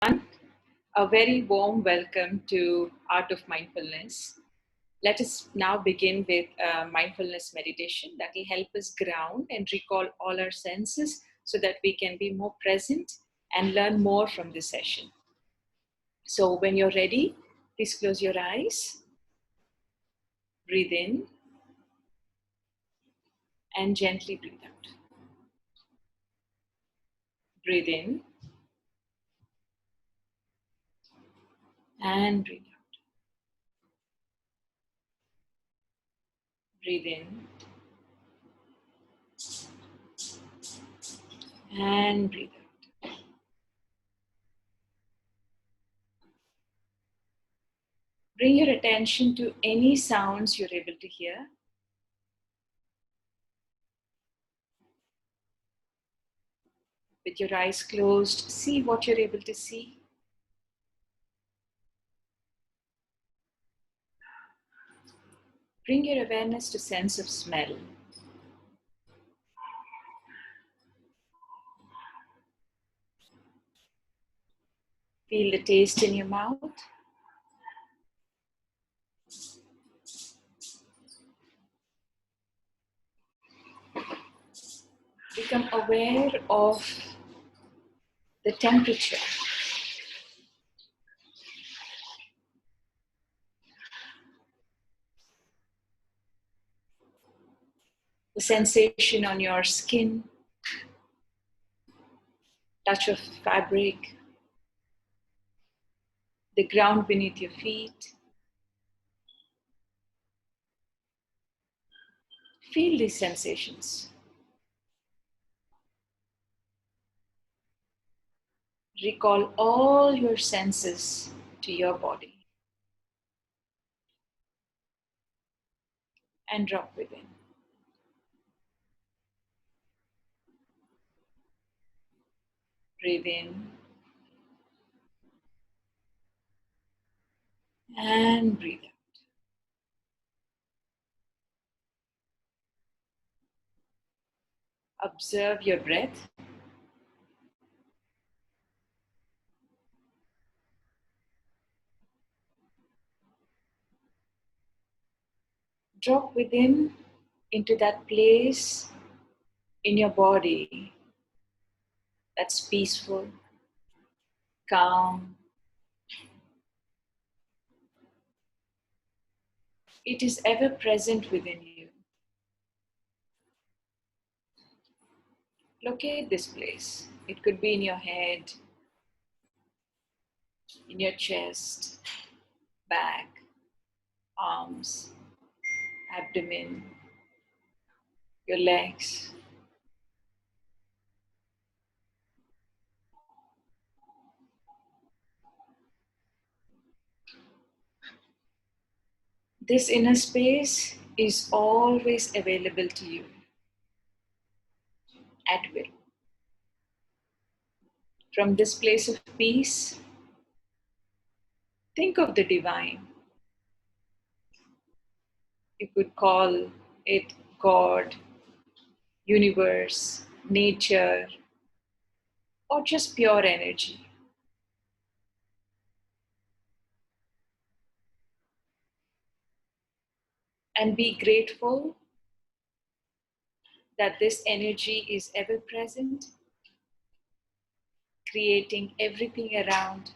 A very warm welcome to Art of Mindfulness. Let us now begin with a mindfulness meditation that will help us ground and recall all our senses so that we can be more present and learn more from this session. So when you're ready, please close your eyes, breathe in, and gently breathe out. Breathe in and breathe out. Breathe in and breathe out. Bring your attention to any sounds you're able to hear. With your eyes closed, see what you're able to see. Bring your awareness to sense of smell. Feel the taste in your mouth. Become aware of the temperature. The sensation on your skin, touch of fabric, the ground beneath your feet. Feel these sensations. Recall all your senses to your body and drop within. Breathe in and breathe out. Observe your breath. Drop within into that place in your body that's peaceful, calm. It is ever present within you. Locate this place. It could be in your head, in your chest, back, arms, abdomen, your legs. This inner space is always available to you at will. From this place of peace, think of the divine. You could call it God, universe, nature, or just pure energy. And be grateful that this energy is ever present, creating everything around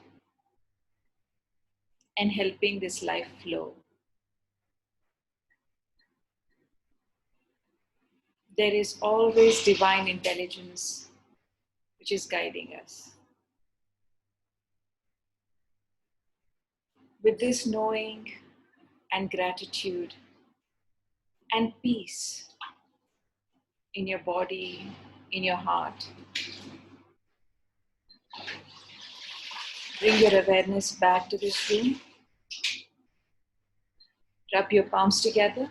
and helping this life flow. There is always divine intelligence which is guiding us. With this knowing and gratitude and peace in your body, in your heart, bring your awareness back to this room. Rub your palms together.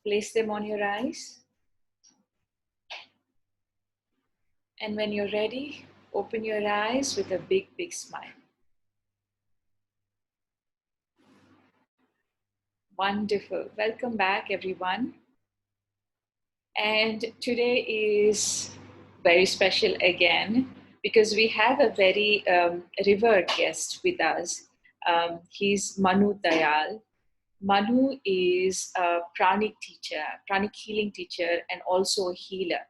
Place them on your eyes. And when you're ready, open your eyes with a big, big smile. Wonderful. Welcome back, everyone. And today is very special again because we have a very revered guest with us. He's Manu Tayal. Manu is a pranic teacher, pranic healing teacher, and also a healer.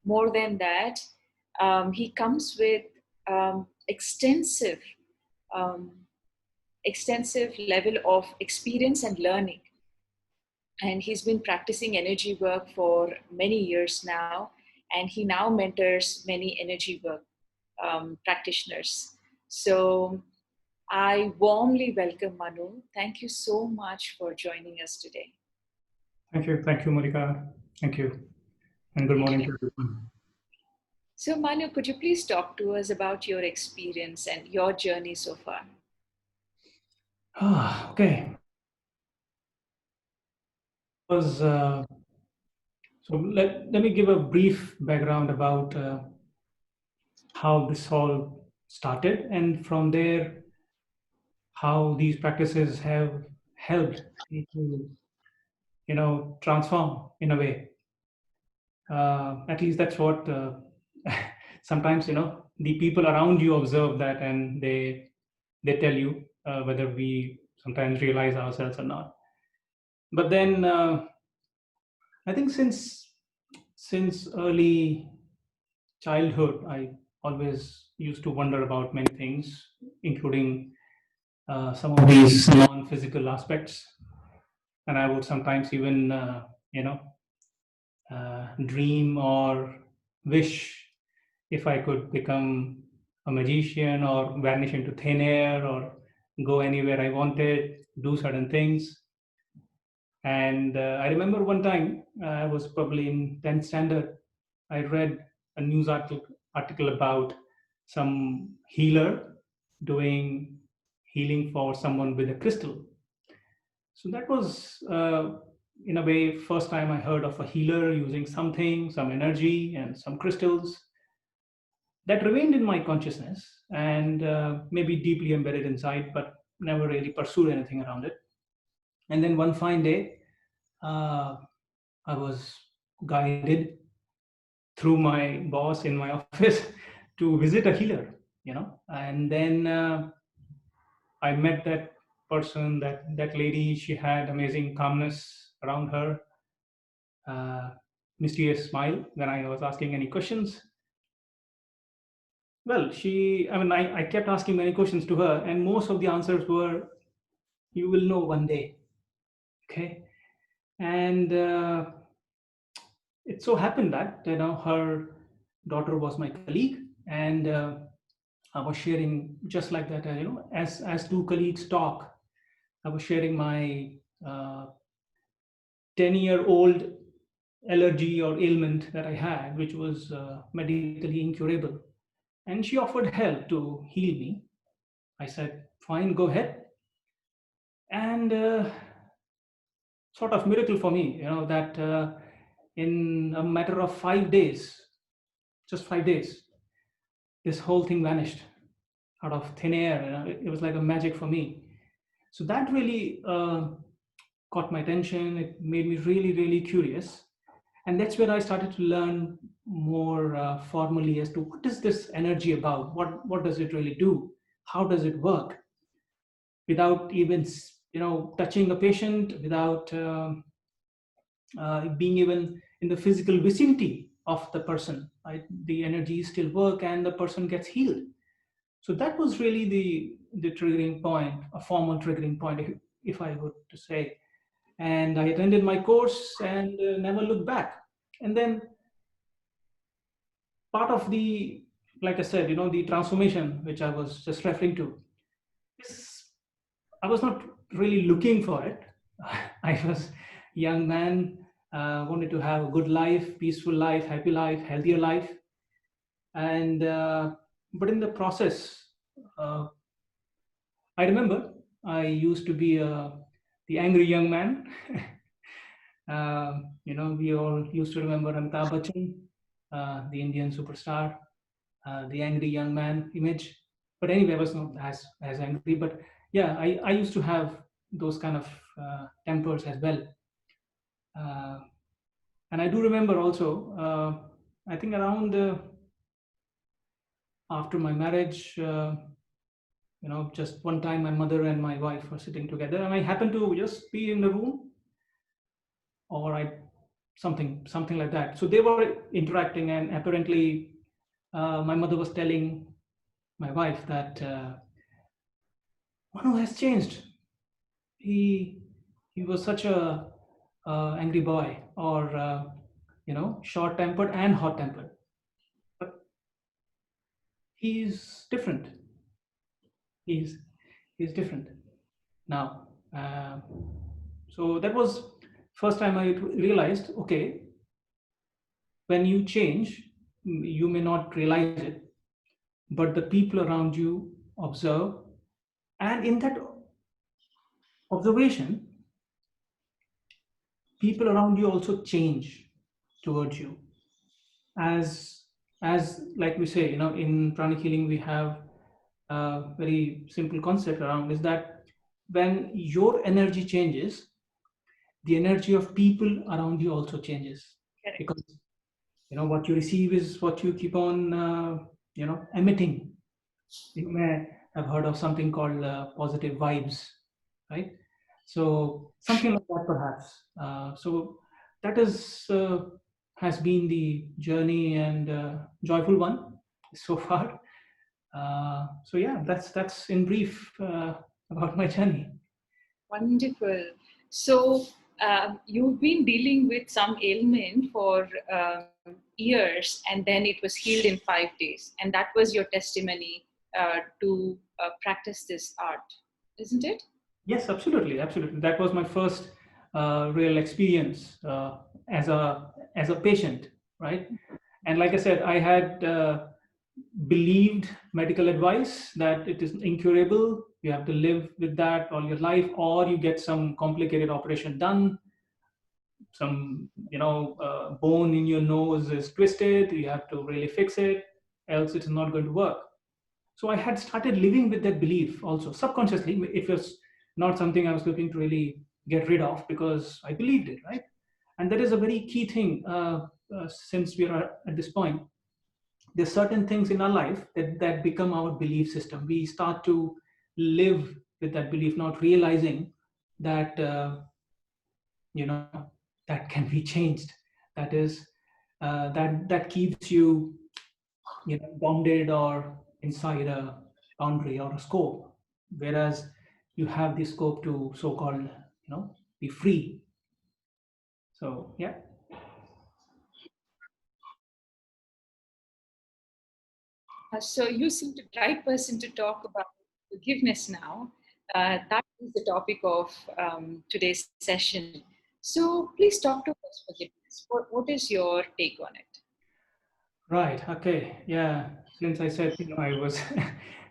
More than that, he comes with extensive, um, extensive level of experience and learning. And he's been practicing energy work for many years now, and he now mentors many energy work practitioners. So I warmly welcome Manu. Thank you so much for joining us today. Thank you, Monica. Thank you, and good morning to everyone. So, Manu, could you please talk to us about your experience and your journey so far? Okay. Was so let me give a brief background about how this all started, and from there, how these practices have helped me to, transform in a way. At least that's what sometimes the people around you observe that, and they tell you whether we sometimes realize ourselves or not. But then I think since early childhood, I always used to wonder about many things, including some of these non-physical aspects, and I would sometimes even you know dream or wish if I could become a magician or vanish into thin air or go anywhere I wanted, do certain things. And I remember one time I was probably in 10th standard. I read a news article about some healer doing healing for someone with a crystal. So that was, in a way, first time I heard of a healer using something, some energy, and some crystals. That remained in my consciousness and maybe deeply embedded inside, but never really pursued anything around it. And then one fine day, uh, I was guided through my boss in my office to visit a healer, and then I met that person, that lady. She had amazing calmness around her, uh, mysterious smile when I was asking any questions. Well, I kept asking many questions to her, and most of the answers were, "You will know one day." Okay, and it so happened that her daughter was my colleague, and I was sharing just like that. As two colleagues talk, I was sharing my 10-year-old allergy or ailment that I had, which was medically incurable. And she offered help to heal me. I said, fine, go ahead. And sort of miracle for me, that in a matter of 5 days, just 5 days, this whole thing vanished out of thin air. It was like a magic for me. So that really caught my attention. It made me really, really curious. And that's where I started to learn more formally as to what is this energy about? What does it really do? How does it work? Without even touching a patient, without being even in the physical vicinity of the person, right? The energy still work and the person gets healed. So that was really the triggering point, a formal triggering point, if I would to say. And I attended my course and never looked back. And then part of the, like I said, the transformation which I was just referring to, is I was not really looking for it. I was a young man, wanted to have a good life, peaceful life, happy life, healthier life. And but in the process, uh, I remember I used to be the angry young man. We all used to remember Amitabh Bachchan, the Indian superstar, the angry young man image. But anyway, I was not as angry. But yeah, I used to have those kind of tempers as well. Uh, and I do remember also, I think around after my marriage, just one time my mother and my wife were sitting together, and I happened to just be in the room, or I something like that. So they were interacting, and apparently, my mother was telling my wife that Manu has changed. He he was such a angry boy, or short tempered and hot tempered, but he's different. He's he's different now. So that was first time I realized, okay, when you change, you may not realize it, but the people around you observe, and in that observation, people around you also change towards you. As like we say, in pranic healing, we have a very simple concept around is that when your energy changes, the energy of people around you also changes, Correct. because what you receive is what you keep on emitting. You may have heard of something called positive vibes, right? So something like that, perhaps. So that is has been the journey, and joyful one so far. So yeah, that's in brief about my journey. Wonderful. So, you've been dealing with some ailment for years, and then it was healed in 5 days. And that was your testimony to practice this art, isn't it? Yes, absolutely, absolutely. That was my first real experience as a patient, right? And like I said, I had believed medical advice that it is incurable. You have to live with that all your life, or you get some complicated operation done. Some, bone in your nose is twisted. You have to really fix it, else it's not going to work. So I had started living with that belief also subconsciously. It was not something I was looking to really get rid of, because I believed it, right? And that is a very key thing. Since we are at this point, there's certain things in our life that become our belief system. We start to live with that belief, not realizing that you know that can be changed. That is that keeps you bounded or inside a boundary or a scope, whereas you have the scope to so-called be free. So yeah. So you seem to be the right person to talk about forgiveness now. That is the topic of today's session. So please talk to us forgiveness. What is your take on it? Right. Okay. Yeah. Since I said, I was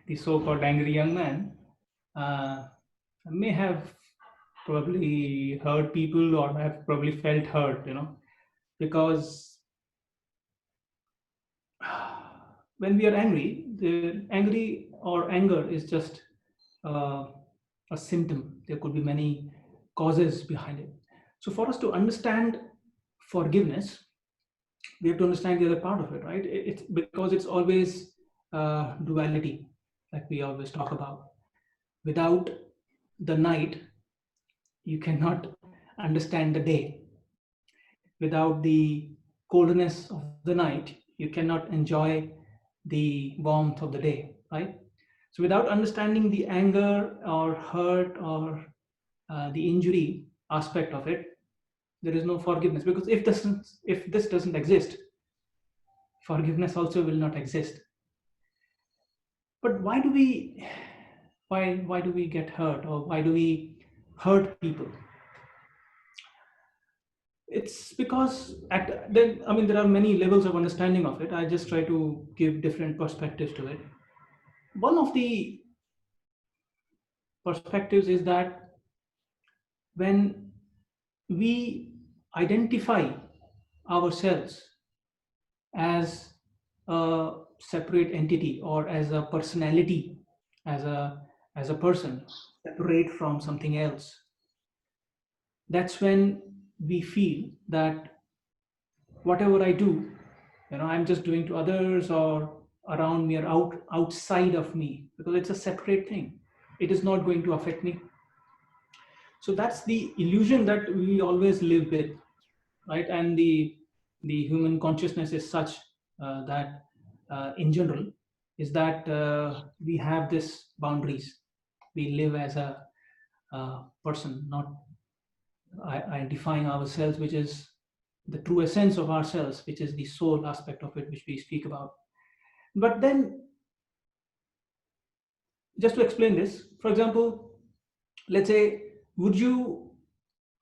the so-called angry young man, I may have probably hurt people, or have probably felt hurt, because when we are angry, the angry or anger is just uh, a symptom. There could be many causes behind it. So for us to understand forgiveness, we have to understand the other part of it, right? It's because it's always duality, like we always talk about. Without the night, you cannot understand the day. Without the coldness of the night, you cannot enjoy the warmth of the day, right? So without understanding the anger or hurt or the injury aspect of it, there is no forgiveness. Because if this doesn't exist, forgiveness also will not exist. But why do we get hurt, or why do we hurt people? It's because then, I mean, there are many levels of understanding of it. I just try to give different perspectives to it. One of the perspectives is that when we identify ourselves as a separate entity, or as a personality, as a person separate from something else, that's when we feel that whatever I do, I'm just doing to others, or around me or outside of me, because it's a separate thing. It is not going to affect me. So that's the illusion that we always live with, right? And the human consciousness is such that in general is that we have this boundaries. We live as a person, not identifying ourselves, which is the true essence of ourselves, which is the soul aspect of it, which we speak about. But then, just to explain this, for example, let's say, would you,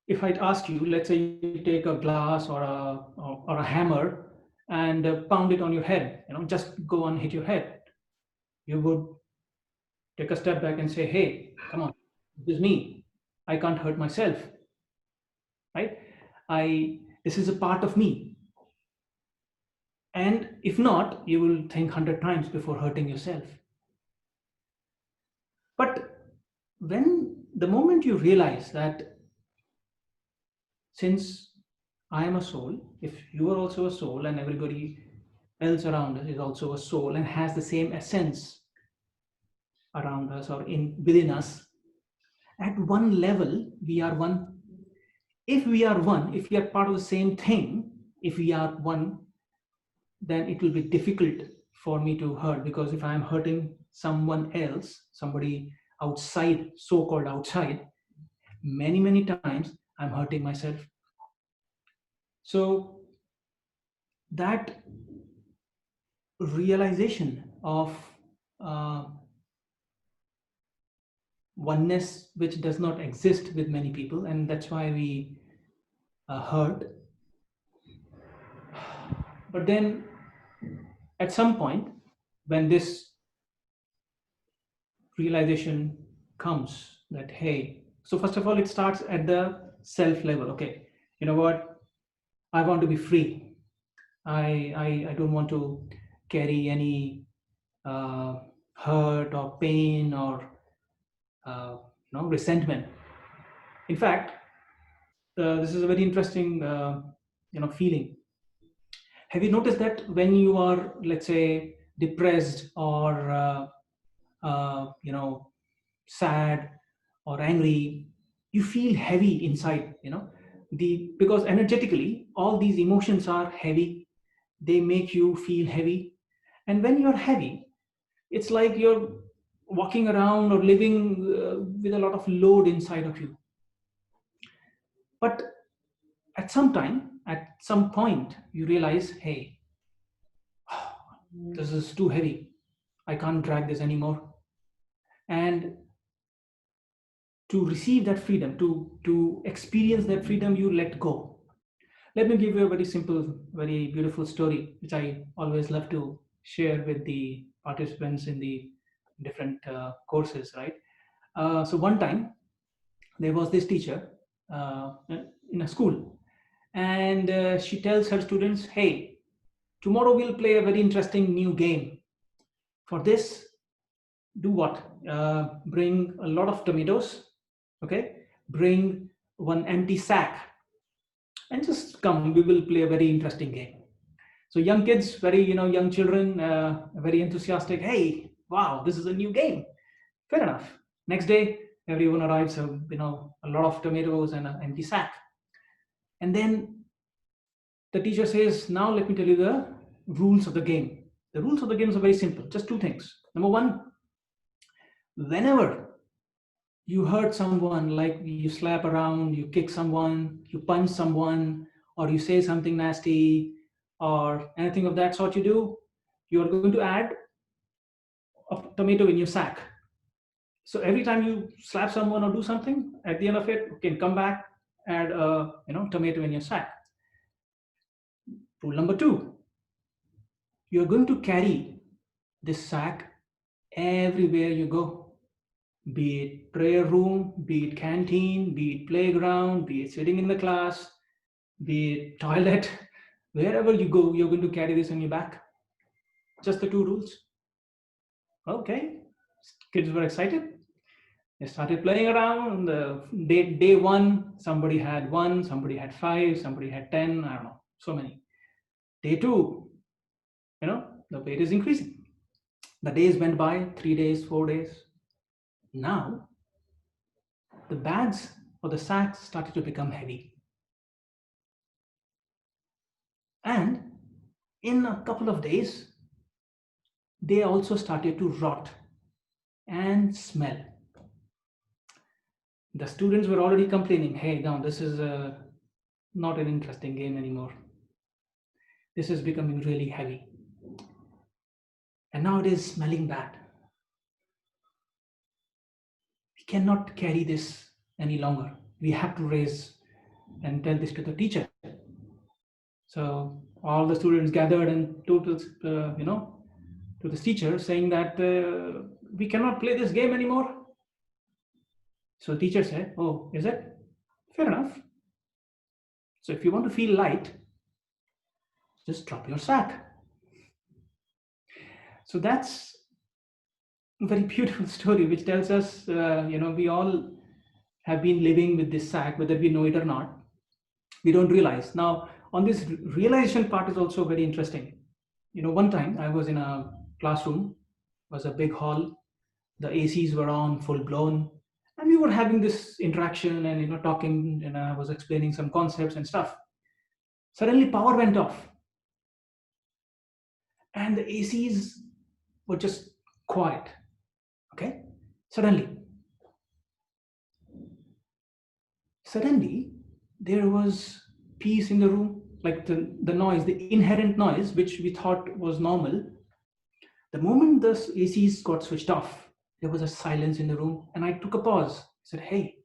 if I'd ask you, let's say you take a glass or a hammer and pound it on your head, just go and hit your head, you would take a step back and say, hey, come on, this is me. I can't hurt myself, right? This is a part of me. And if not, you will think 100 times before hurting yourself. But when the moment you realize that since I am a soul, if you are also a soul and everybody else around us is also a soul and has the same essence around us or in within us, at one level we are one. If we are one, if we are part of the same thing, if we are one, then it will be difficult for me to hurt, because if I am hurting someone else, somebody outside, so-called outside, many times I'm hurting myself. So that realization of uh, oneness, which does not exist with many people, and that's why we hurt. But then at some point, when this realization comes that, hey, so first of all, it starts at the self level. Okay, you know what? I want to be free. I don't want to carry any uh, hurt or pain or resentment. In fact, this is a very interesting feeling. Have you noticed that when you are, let's say, depressed or sad or angry, you feel heavy inside. Because energetically, all these emotions are heavy. They make you feel heavy, and when you're heavy, it's like you're walking around or living with a lot of load inside of you. But at some point, you realize, hey, this is too heavy. I can't drag this anymore. And to receive that freedom, to experience that freedom, you let go. Let me give you a very simple, very beautiful story, which I always love to share with the participants in the different courses, right? So one time, there was this teacher in a school, and she tells her students, hey, tomorrow we'll play a very interesting new game. For this, do what? Bring a lot of tomatoes, okay? Bring one empty sack, and just come. We will play a very interesting game. So young kids, very young children, very enthusiastic. Hey, wow, this is a new game. Fair enough. Next day, everyone arrives, a lot of tomatoes and an empty sack. And then the teacher says, now let me tell you the rules of the game. The rules of the game are very simple, just two things. Number one, whenever you hurt someone, like you slap around, you kick someone, you punch someone, or you say something nasty, or anything of that sort you do, you are going to add a tomato in your sack. So every time you slap someone or do something, at the end of it, you can come back, add a tomato in your sack. Rule number two, you're going to carry this sack everywhere you go. Be it prayer room, be it canteen, be it playground, be it sitting in the class, be it toilet, wherever you go, you're going to carry this on your back. Just the two rules. Okay. Kids were excited. They started playing around. The day one, somebody had one, somebody had five, somebody had 10, I don't know, so many. Day two, the weight is increasing. The days went by, 3 days, 4 days. Now the bags or the sacks started to become heavy. And in a couple of days, they also started to rot and smell. The students were already complaining, hey, now this is not an interesting game anymore. This is becoming really heavy. And now it is smelling bad. We cannot carry this any longer. We have to raise and tell this to the teacher. So all the students gathered and told to the teacher saying that we cannot play this game anymore. So the teacher said, "Oh, is it? Fair enough. So if you want to feel light, just drop your sack." So that's a very beautiful story, which tells us, we all have been living with this sack, whether we know it or not. We don't realize. Now, on this realization part is also very interesting. One time I was in a classroom, was a big hall, the ACs were on full blown, and we were having this interaction and talking, and I was explaining some concepts and stuff. Suddenly power went off and the ACs were just quiet. Okay, suddenly suddenly there was peace in the room, like the noise, the inherent noise which we thought was normal. The moment the ACs got switched off, there was a silence in the room, and I took a pause. I said, hey,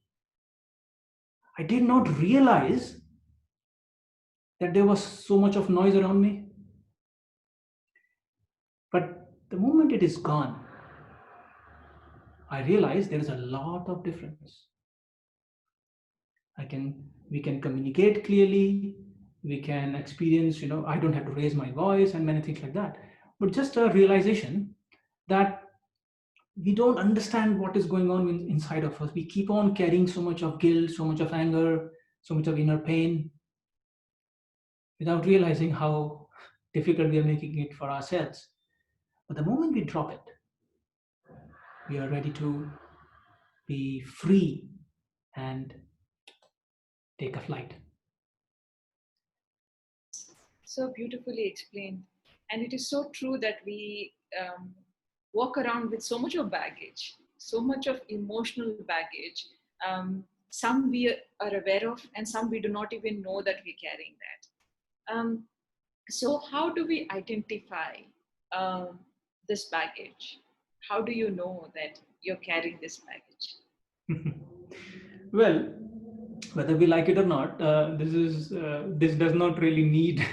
I did not realize that there was so much of noise around me. But the moment it is gone, I realized there is a lot of difference. We can communicate clearly, we can experience, I don't have to raise my voice and many things like that. But just a realization that we don't understand what is going on inside of us. We keep on carrying so much of guilt, so much of anger, so much of inner pain without realizing how difficult we are making it for ourselves. But the moment we drop it, we are ready to be free and take a flight. So beautifully explained. And it is so true that we walk around with so much of baggage, so much of emotional baggage. Some we are aware of, and some we do not even know that we're carrying that. So, how do we identify um, this baggage? How do you know that you're carrying this baggage? Well, whether we like it or not, this does not really need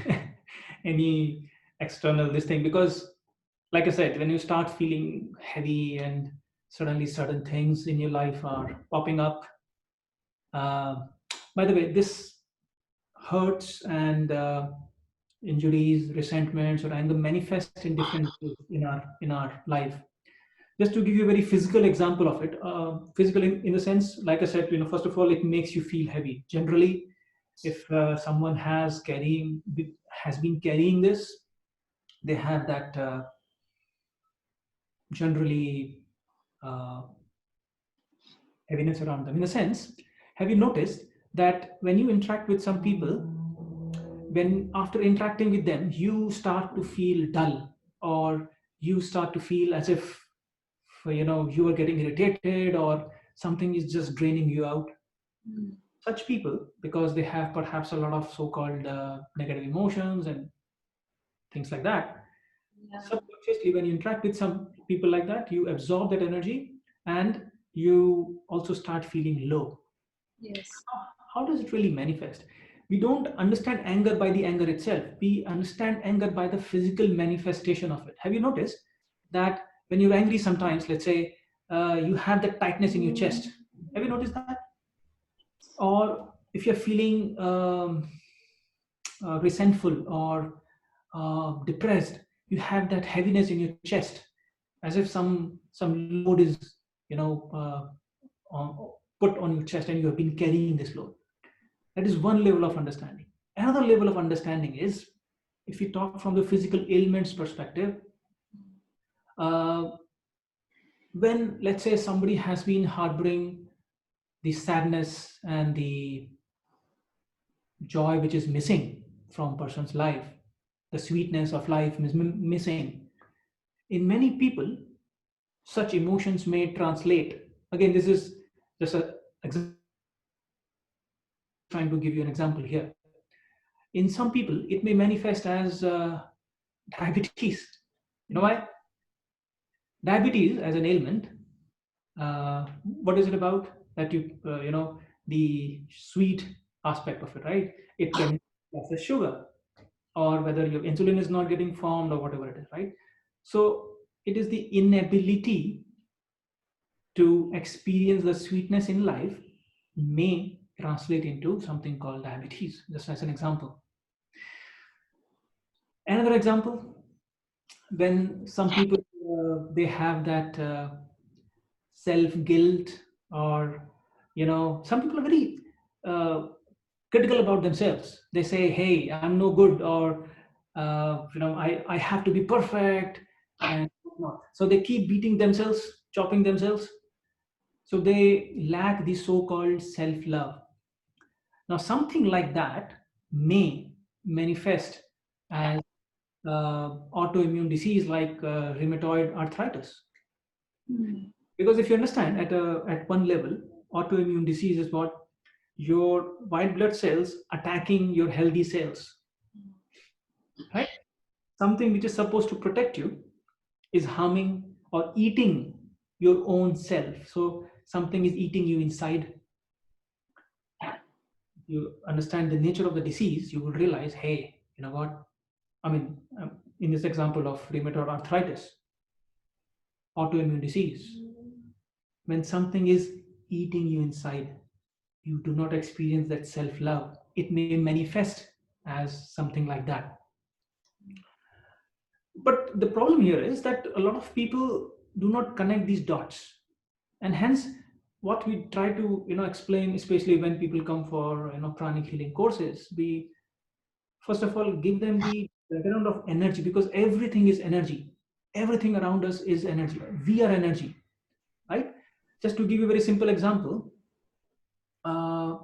any external this thing, because like I said, when you start feeling heavy and suddenly certain things in your life are popping up, uh, by the way, this hurts and injuries, resentments, or anger manifest in different ways in our life. Just to give you a very physical example of it, physical in the sense, like I said, first of all, it makes you feel heavy. Generally, if someone has been carrying this, they have that generally uh, heaviness around them. In a sense, have you noticed that when you interact with some people, when after interacting with them, you start to feel dull, or you start to feel as if you are getting irritated, or something is just draining you out. Mm. Such people, because they have perhaps a lot of so-called negative emotions and things like that, Yeah. subconsciously when you interact with some people like that, you absorb that energy, and you also start feeling low. Yes. How does it really manifest? We don't understand anger by the anger itself. We understand anger by the physical manifestation of it. Have you noticed that when you're angry sometimes, let's say, you have that tightness in your chest? Have you noticed that? Or if you're feeling resentful or depressed, you have that heaviness in your chest, as if some load is you know uh, put on your chest, and you have been carrying this load. That is one level of understanding. Another level of understanding is, if we talk from the physical ailments perspective, Uh, when, let's say, somebody has been harboring the sadness and the joy which is missing from person's life, the sweetness of life is missing. In many people, such emotions may translate. Again, this is just a example. I'm just trying to give you an example here. In some people, it may manifest as diabetes. You know why? Diabetes as an ailment. What is it about? That the sweet aspect of it, right? It can cause sugar, or whether your insulin is not getting formed, or whatever it is, right? So it is the inability to experience the sweetness in life may translate into something called diabetes, just as an example. Another example, when some people they have that self guilt, or some people are very uh, critical about themselves. They say, hey, I'm no good, or I have to be perfect, and whatnot. So they keep beating themselves, chopping themselves. So they lack the so-called self-love. Now something like that may manifest as autoimmune disease like rheumatoid arthritis. Mm. Because if you understand, at one level, autoimmune disease is what? Your white blood cells attacking your healthy cells, right? Something which is supposed to protect you is harming or eating your own self. So something is eating you inside. You understand the nature of the disease, you will realize, hey, you know what? I mean, in this example of rheumatoid arthritis, autoimmune disease, when something is eating you inside, you do not experience that self love. It may manifest as something like that. But the problem here is that a lot of people do not connect these dots, and hence what we try to explain, especially when people come for pranic healing courses, we first of all give them the background of energy, because everything is energy. Everything around us is energy. We are energy, right? Just to give you a very simple example, uh,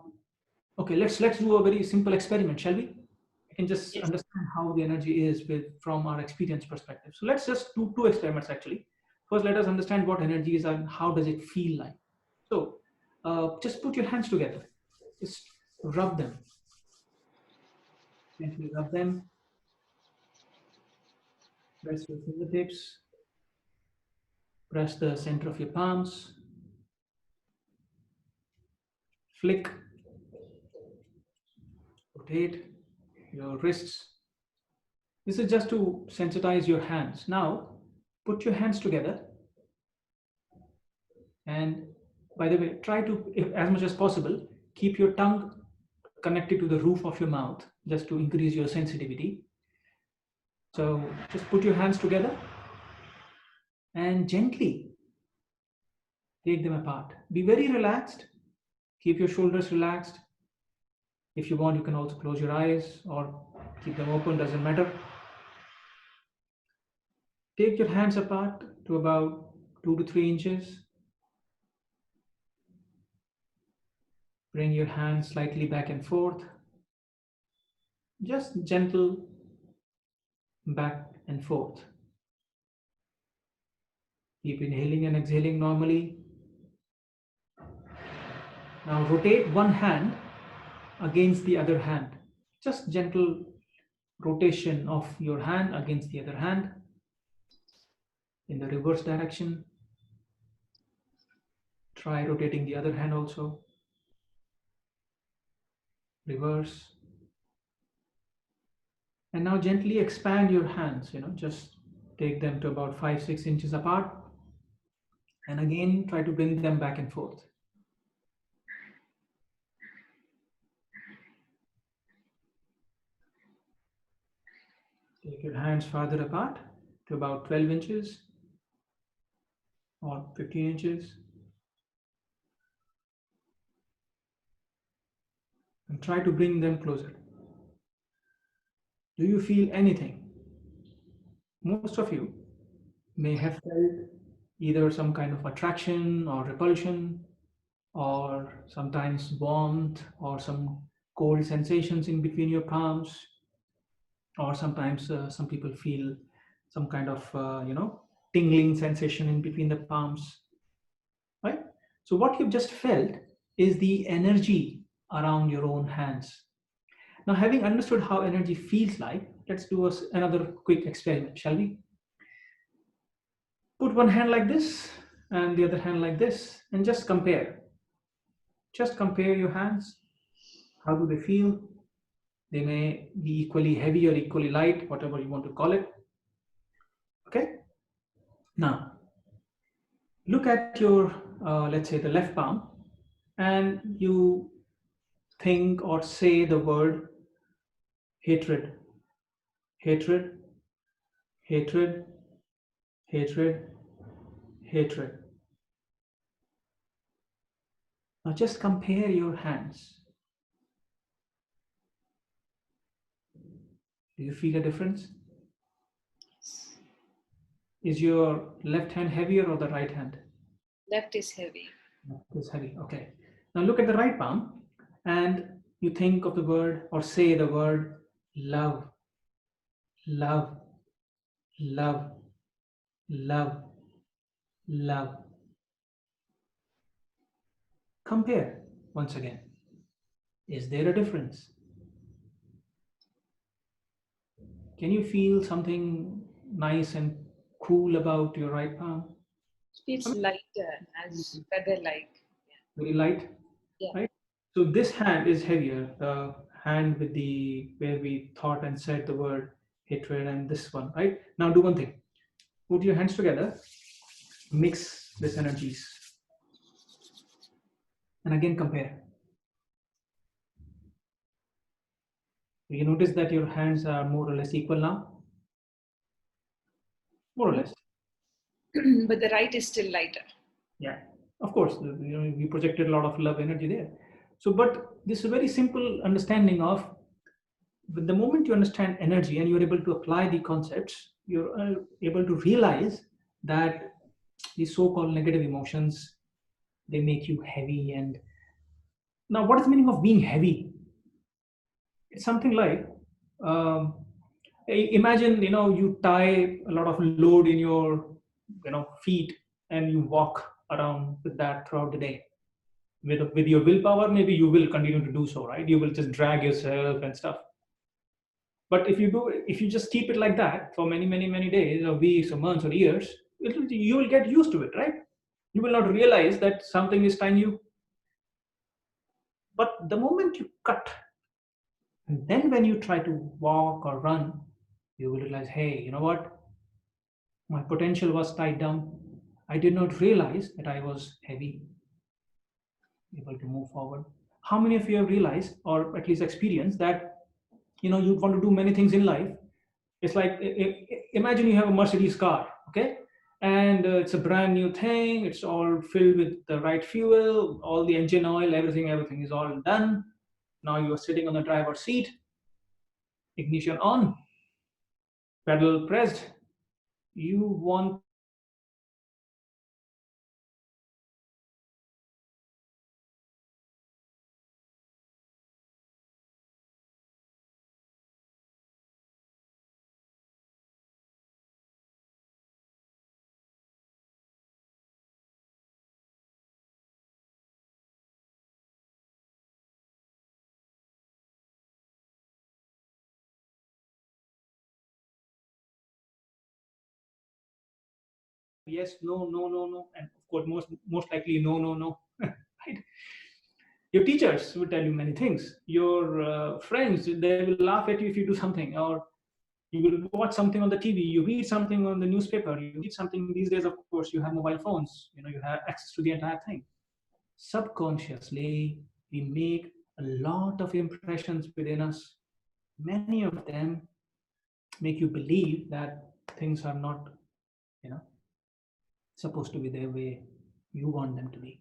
okay, let's do a very simple experiment, shall we? We can just Yes. understand how the energy is with from our experience perspective. So let's just do two experiments actually. First, let us understand what energy is and how does it feel like. So just put your hands together, just rub them, gently rub them, press your fingertips, press the center of your palms, flick, rotate your wrists. This is just to sensitize your hands. Now, put your hands together, and by the way, try to, if, as much as possible, keep your tongue connected to the roof of your mouth, just to increase your sensitivity. So just put your hands together and gently take them apart. Be very relaxed. Keep your shoulders relaxed. If you want, you can also close your eyes or keep them open, doesn't matter. Take your hands apart to about 2 to 3 inches. Bring your hands slightly back and forth. Just gentle back and forth. Keep inhaling and exhaling normally. Now rotate one hand against the other hand. Just gentle rotation of your hand against the other hand in the reverse direction. Try rotating the other hand also. Reverse. And now gently expand your hands, just take them to about 5-6 inches apart. And again, try to bring them back and forth. Take your hands farther apart to about 12 inches or 15 inches. And try to bring them closer. Do you feel anything? Most of you may have felt either some kind of attraction or repulsion, or sometimes warmth or some cold sensations in between your palms, or sometimes some people feel some kind of tingling sensation in between the palms, right? So what you've just felt is the energy around your own hands. Now, having understood how energy feels like, let's do another quick experiment, shall we? Put one hand like this and the other hand like this and just compare. Just compare your hands. How do they feel? They may be equally heavy or equally light, whatever you want to call it. Okay? Now, look at your, let's say, the left palm, and you think or say the word hatred, hatred, hatred, hatred, hatred. Now, just compare your hands. Do you feel a difference? Is your left hand heavier or the right hand? Left is heavy. Left is heavy. Okay. Now look at the right palm and you think of the word or say the word love, love, love, love, love. Compare once again. Is there a difference? Can you feel something nice and cool about your right palm? It feels lighter, as feather-like. Very light, Yeah. right? So this hand is heavier, the hand with the where we thought and said the word hatred, and this one, right? Now do one thing. Put your hands together, mix these energies, and again compare. You notice that your hands are more or less equal now, more or less. But the right is still lighter. Yeah, of course. We projected a lot of love energy there. So, but this is a very simple understanding of the moment you understand energy and you're able to apply the concepts, you're able to realize that these so-called negative emotions, they make you heavy. And now, what is the meaning of being heavy? It's something like, um, imagine you tie a lot of load in your feet and you walk around with that throughout the day. With your willpower, maybe you will continue to do so, right? You will just drag yourself and stuff. But if you just keep it like that for many, many, many days or weeks or months or years, you will get used to it, right? You will not realize that something is tying you. But the moment you cut, and then when you try to walk or run, you will realize, hey, you know what? My potential was tied down. I did not realize that I was heavy, able to move forward. How many of you have realized or at least experienced that you want to do many things in life? It's like, imagine you have a Mercedes car, okay? And it's a brand new thing. It's all filled with the right fuel, all the engine oil, everything is all done. Now you are sitting on the driver's seat, ignition on, pedal pressed. You want to start moving forward. You want to start moving forward. Yes, no, no, no, no, and of course, most likely, no, no, no. Right? Your teachers will tell you many things. Your friends, they will laugh at you if you do something, or you will watch something on the TV, you read something on the newspaper, you read something. These days, of course, you have mobile phones, you have access to the entire thing. Subconsciously, we make a lot of impressions within us. Many of them make you believe that things are not, you know, supposed to be the way you want them to be.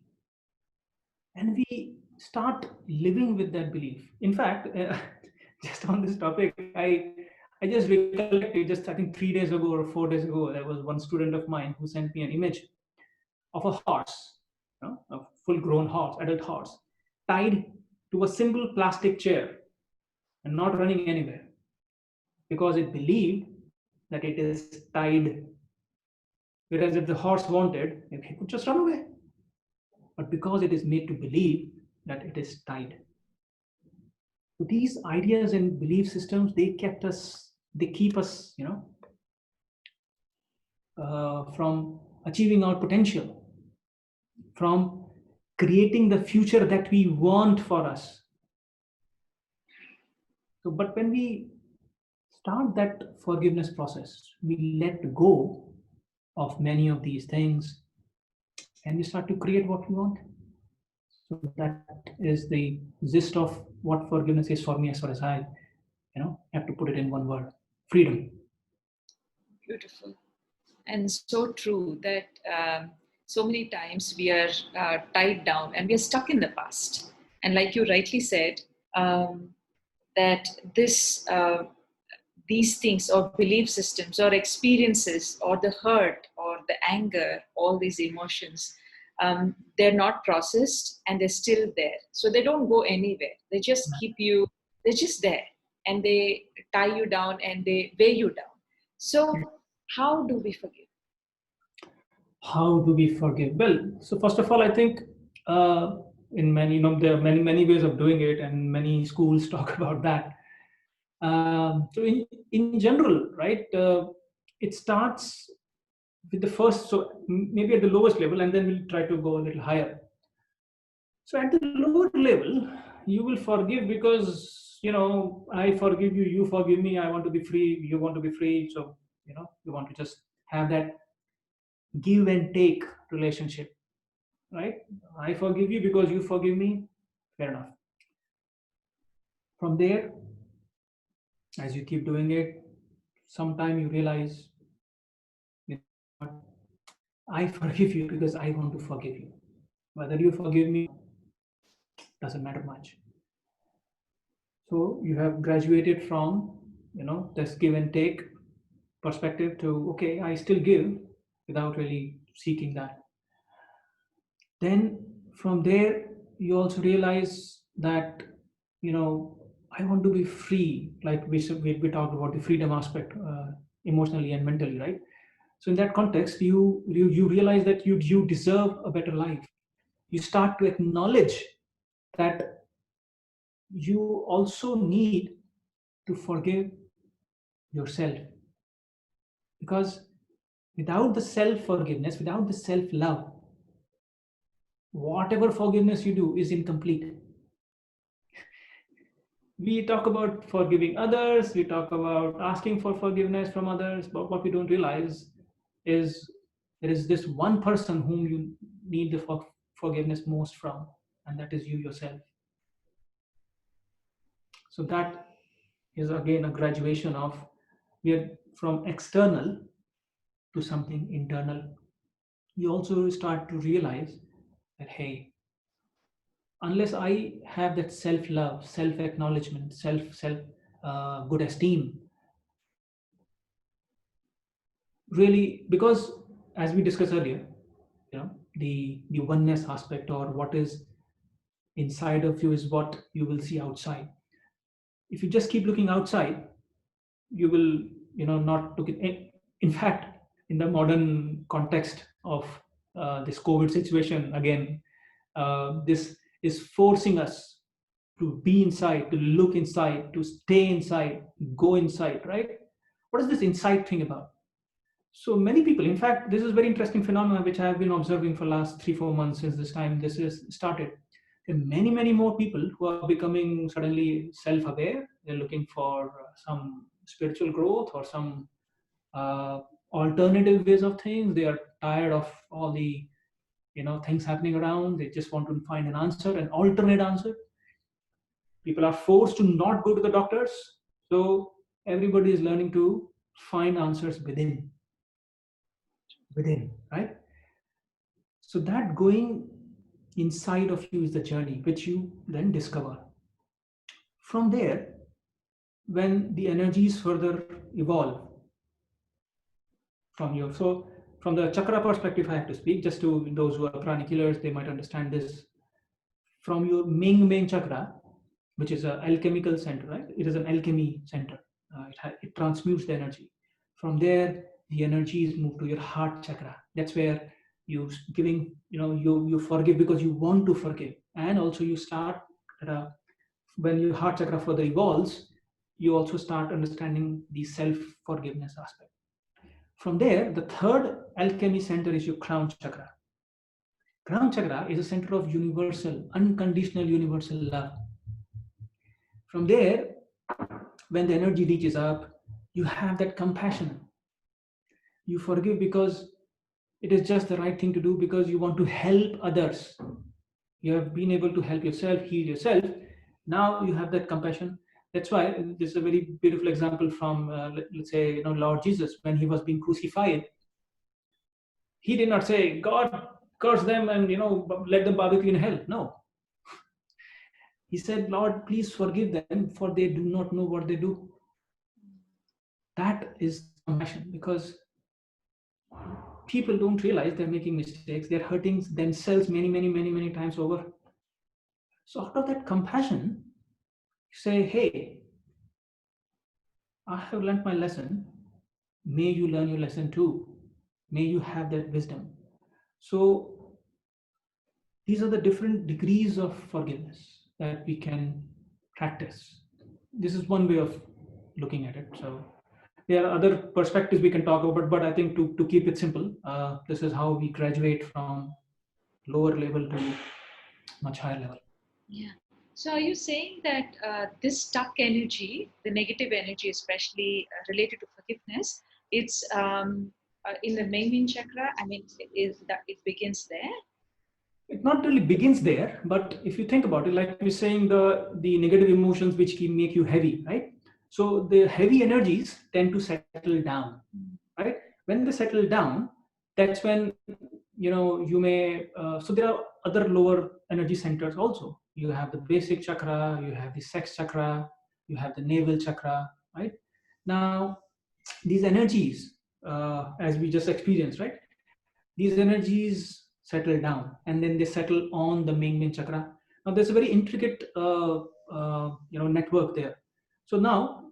And we start living with that belief. In fact, just on this topic, I just recollected, just I think 3 days ago or 4 days ago, there was one student of mine who sent me an image of a horse, a full grown horse, adult horse, tied to a simple plastic chair and not running anywhere because it believed that it is tied. Whereas if the horse wanted, he could just run away. But because it is made to believe that it is tied. So these ideas and belief systems, they keep us, from achieving our potential, from creating the future that we want for us. So, but when we start that forgiveness process, we let go of many of these things and we start to create what we want. So that is the gist of what forgiveness is for me as far as I, have to put it in one word: freedom. Beautiful. And so true that so many times we are tied down and we are stuck in the past. And like you rightly said, um, that these things or belief systems or experiences or the hurt or the anger, all these emotions, they're not processed and they're still there. So they don't go anywhere. They just keep you, they're just there and they tie you down and they weigh you down. So, how do we forgive? How do we forgive? Well, so first of all, I think in many, there are many ways of doing it, and many schools talk about that. So in general, right, it starts with the first, so maybe at the lowest level, and then we'll try to go a little higher. So at the lower level, you will forgive because I forgive you, you forgive me, I want to be free, you want to be free. So you want to just have that give and take relationship, right? I forgive you because you forgive me. Fair enough. From there, as you keep doing it, sometime you realize, you know what, I forgive you because I want to forgive you. Whether you forgive me doesn't matter much. So you have graduated from this give and take perspective to, okay, I still give without really seeking that. Then from there, you also realize that I want to be free. Like we talked about the freedom aspect, emotionally and mentally, right? So in that context, you realize that you deserve a better life. You start to acknowledge that you also need to forgive yourself, because without the self forgiveness, without the self love, whatever forgiveness you do is incomplete. We talk about forgiving others, we talk about asking for forgiveness from others, but what we don't realize is there is this one person whom you need the forgiveness most from, and that is you yourself. So that is again a graduation of, we are from external to something internal. You also start to realize that, hey, unless I have that self love, self acknowledgement, self good esteem, really, because as we discussed earlier, the oneness aspect, or what is inside of you is what you will see outside. If you just keep looking outside, you will not look at it. In fact, in the modern context of this COVID situation, again, this is forcing us to be inside, to look inside, to stay inside, go inside, right? What is this inside thing about? So many people, in fact, this is very interesting phenomenon which I have been observing for last 3-4 months since this time this is started. There are many more people who are becoming suddenly self-aware. They're looking for some spiritual growth or some uh, alternative ways of things. They are tired of all the things happening around. They just want to find an answer, an alternate answer. People are forced to not go to the doctors, so everybody is learning to find answers within, right? So that going inside of you is the journey which you then discover. From there, when the energies further evolve from you. So from the chakra perspective, I have to speak just to those who are chroniclers, they might understand this. From your main chakra, which is an alchemical center, right? It is an alchemy center. It transmutes the energy. From there, the energies move to your heart chakra. That's where you giving, you forgive because you want to forgive, and also you start uh, when your heart chakra further evolves, you also start understanding the self forgiveness aspect. From there, the third alchemy center is your crown chakra. Crown chakra is a center of universal, unconditional universal love. From there, when the energy reaches up, you have that compassion. You forgive because it is just the right thing to do, because you want to help others. You have been able to help yourself, heal yourself. Now you have that compassion. That's why this is a very beautiful example from, let's say, Lord Jesus, when he was being crucified. He did not say, God, curse them and let them barbecue in hell. No, he said, Lord, please forgive them, for they do not know what they do. That is compassion, because people don't realize they're making mistakes. They're hurting themselves many times over. So out of that compassion, you say, hey, I have learned my lesson. May you learn your lesson too. May you have that wisdom. So these are the different degrees of forgiveness that we can practice. This is one way of looking at it. So there are other perspectives we can talk about, but I think to keep it simple, this is how we graduate from lower level to much higher level. Yeah. So are you saying that this stuck energy, the negative energy, especially related to forgiveness, it's in the main chakra? I mean, is that it begins there? It not really begins there, but if you think about it, like we're saying, the negative emotions which make you heavy, right? So the heavy energies tend to settle down, right? When they settle down, that's when you may. So there are other lower energy centers also. You have the basic chakra, you have the sex chakra, you have the navel chakra, right? Now these energies, as we just experienced, right? These energies settle down and then they settle on the main chakra. Now there's a very intricate network there. So now,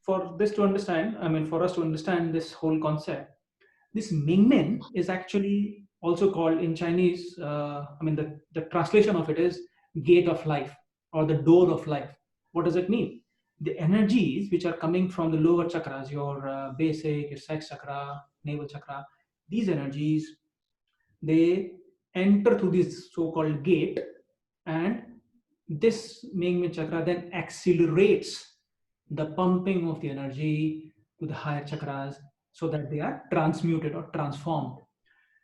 for this to understand, I mean, for us to understand this whole concept, this Mingmen is actually also called in Chinese, the translation of it is gate of life or the door of life. What does it mean? The energies which are coming from the lower chakras, your basic, your sex chakra, navel chakra, these energies, they enter through this so-called gate, and this Mingmen chakra then accelerates the pumping of the energy to the higher chakras so that they are transmuted or transformed.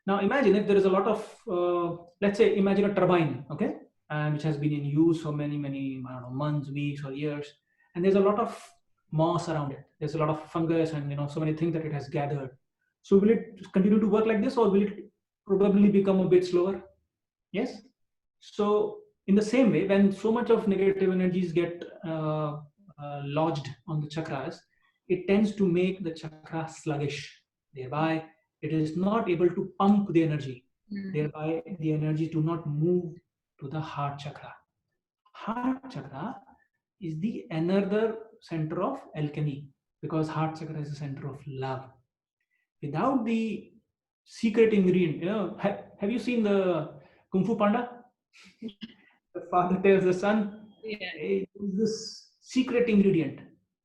Now imagine if there is a lot of, let's say, imagine a turbine, okay, and which has been in use for many, I don't know, months, weeks, or years, and there's a lot of moss around it. There's a lot of fungus and so many things that it has gathered. So will it continue to work like this, or will it probably become a bit slower? Yes. So in the same way, when so much of negative energies get lodged on the chakras, it tends to make the chakra sluggish. Thereby, it is not able to pump the energy. Thereby, the energy do not move to the heart chakra. Heart chakra is the another center of alchemy, because heart chakra is the center of love. Without the secret ingredient, have you seen the Kung Fu Panda? The father tells the son, Yeah. hey, this secret ingredient,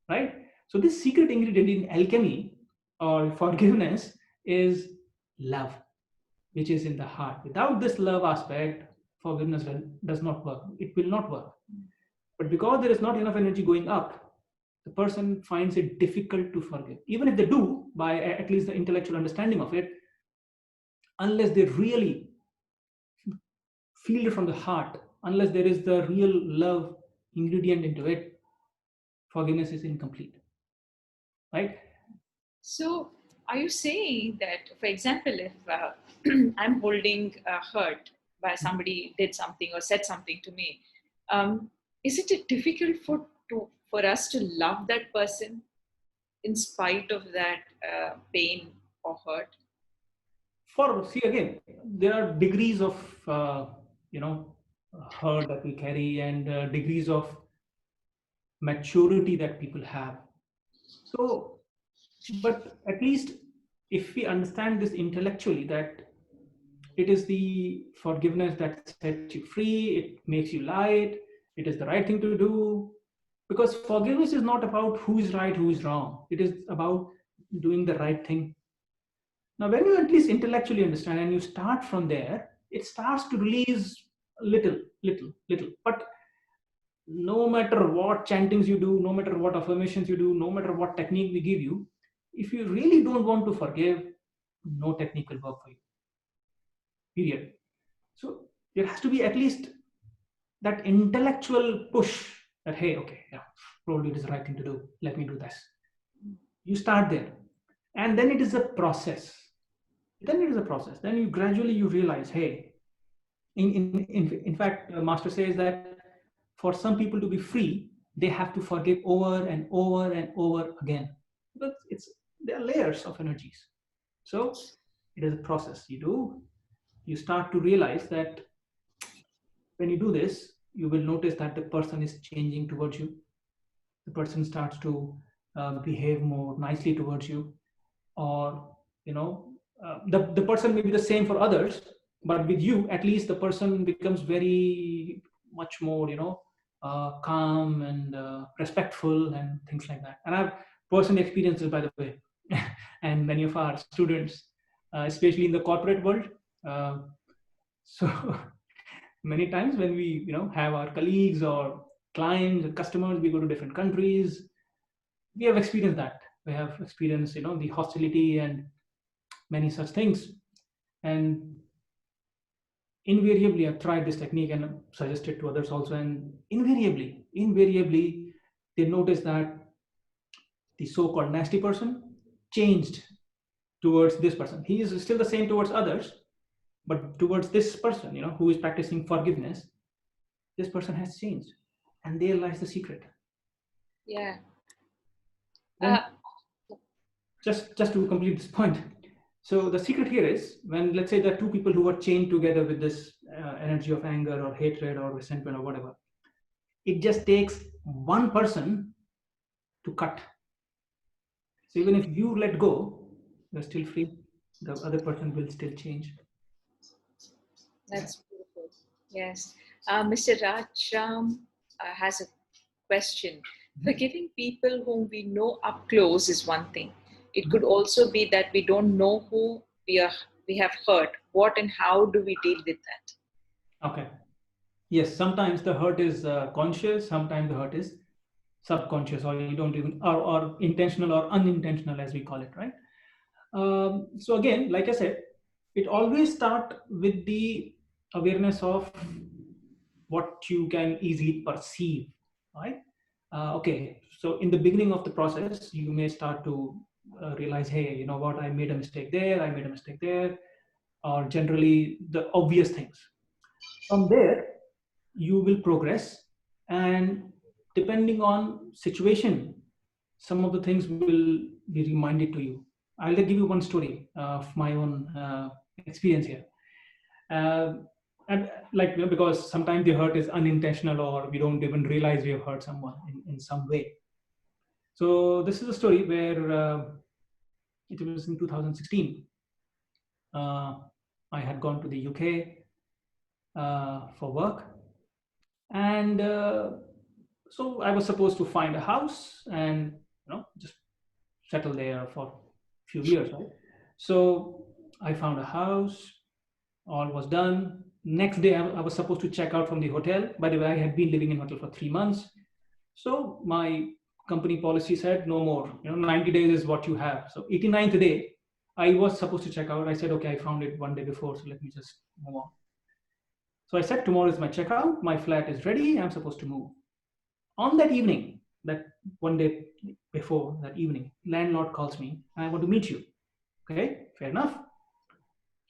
right? So this secret ingredient in alchemy or forgiveness is love, which is in the heart. Without this love aspect, forgiveness does not work. It will not work. But because there is not enough energy going up, the person finds it difficult to forgive. Even if they do, by at least the intellectual understanding of it, unless they really feel it from the heart, unless there is the real love ingredient into it, forgiveness is incomplete, right? So, are you saying that, for example, if I'm holding hurt by somebody did something or said something to me, is it difficult for us to love that person in spite of that pain or hurt? See again, there are degrees of you know hurt that we carry, and degrees of maturity that people have. So, but at least if we understand this intellectually, that it is the forgiveness that sets you free, it makes you light, it is the right thing to do. Because forgiveness is not about who is right, who is wrong. It is about doing the right thing. Now, when you at least intellectually understand and you start from there, it starts to release little, little, little. But no matter what chantings you do, no matter what affirmations you do, no matter what technique we give you, if you really don't want to forgive, no technique will work for you. Period. So there has to be at least that intellectual push that, hey, okay, yeah, probably it is the right thing to do. Let me do this. You start there. And then it is a process. Then you gradually you realize, hey, in fact, Master says that for some people to be free, they have to forgive over and over and over again. But there are layers of energies. So it is a process. You start to realize that when you do this, you will notice that the person is changing towards you. The person starts to behave more nicely towards you, or the person may be the same for others, but with you at least the person becomes very much more calm and respectful and things like that. And I've personally experienced this, by the way. And many of our students, especially in the corporate world, uh, so many times when we have our colleagues or clients or customers, we go to different countries, we have experienced that. We have experienced the hostility and many such things. And invariably I've tried this technique and suggested to others also, and invariably they notice that the so-called nasty person changed towards this person. He is still the same towards others, but towards this person who is practicing forgiveness, this person has changed. And there lies the secret. Yeah. Then just to complete this point, so the secret here is, when let's say there are two people who are chained together with this energy of anger or hatred or resentment or whatever, it just takes one person to cut. So even if you let go, you're still free. The other person will still change. That's beautiful. Yes. Mr. Rajram has a question. Forgiving people whom we know up close is one thing. It could also be that we don't know who we have hurt. What and how do we deal with that? Okay. Yes, sometimes the hurt is conscious, sometimes the hurt is subconscious, or you don't even, or intentional or unintentional, as we call it, right? So again, like I said, it always start with the awareness of what you can easily perceive, right? Okay, so in the beginning of the process, you may start to realize, hey, you know what, I made a mistake there, I made a mistake there, or generally the obvious things. From there, you will progress, and depending on situation, some of the things will be reminded to you. I'll give you one story of my own experience here. uh, and like because sometimes the hurt is unintentional, or we don't even realize we have hurt someone in some way. So this is a story where it was in 2016. uh, I had gone to the UK for work, and so I was supposed to find a house and just settle there for a few years, right? So I found a house, all was done. Next day, I was supposed to check out from the hotel. By the way, I had been living in hotel for 3 months. So my company policy said no more. 90 days is what you have. So 89th day, I was supposed to check out. I said, okay, I found it one day before, so let me just move on. So I said, tomorrow is my checkout. My flat is ready. I'm supposed to move. On that evening, that one day before that evening, landlord calls me. I want to meet you. Okay, fair enough.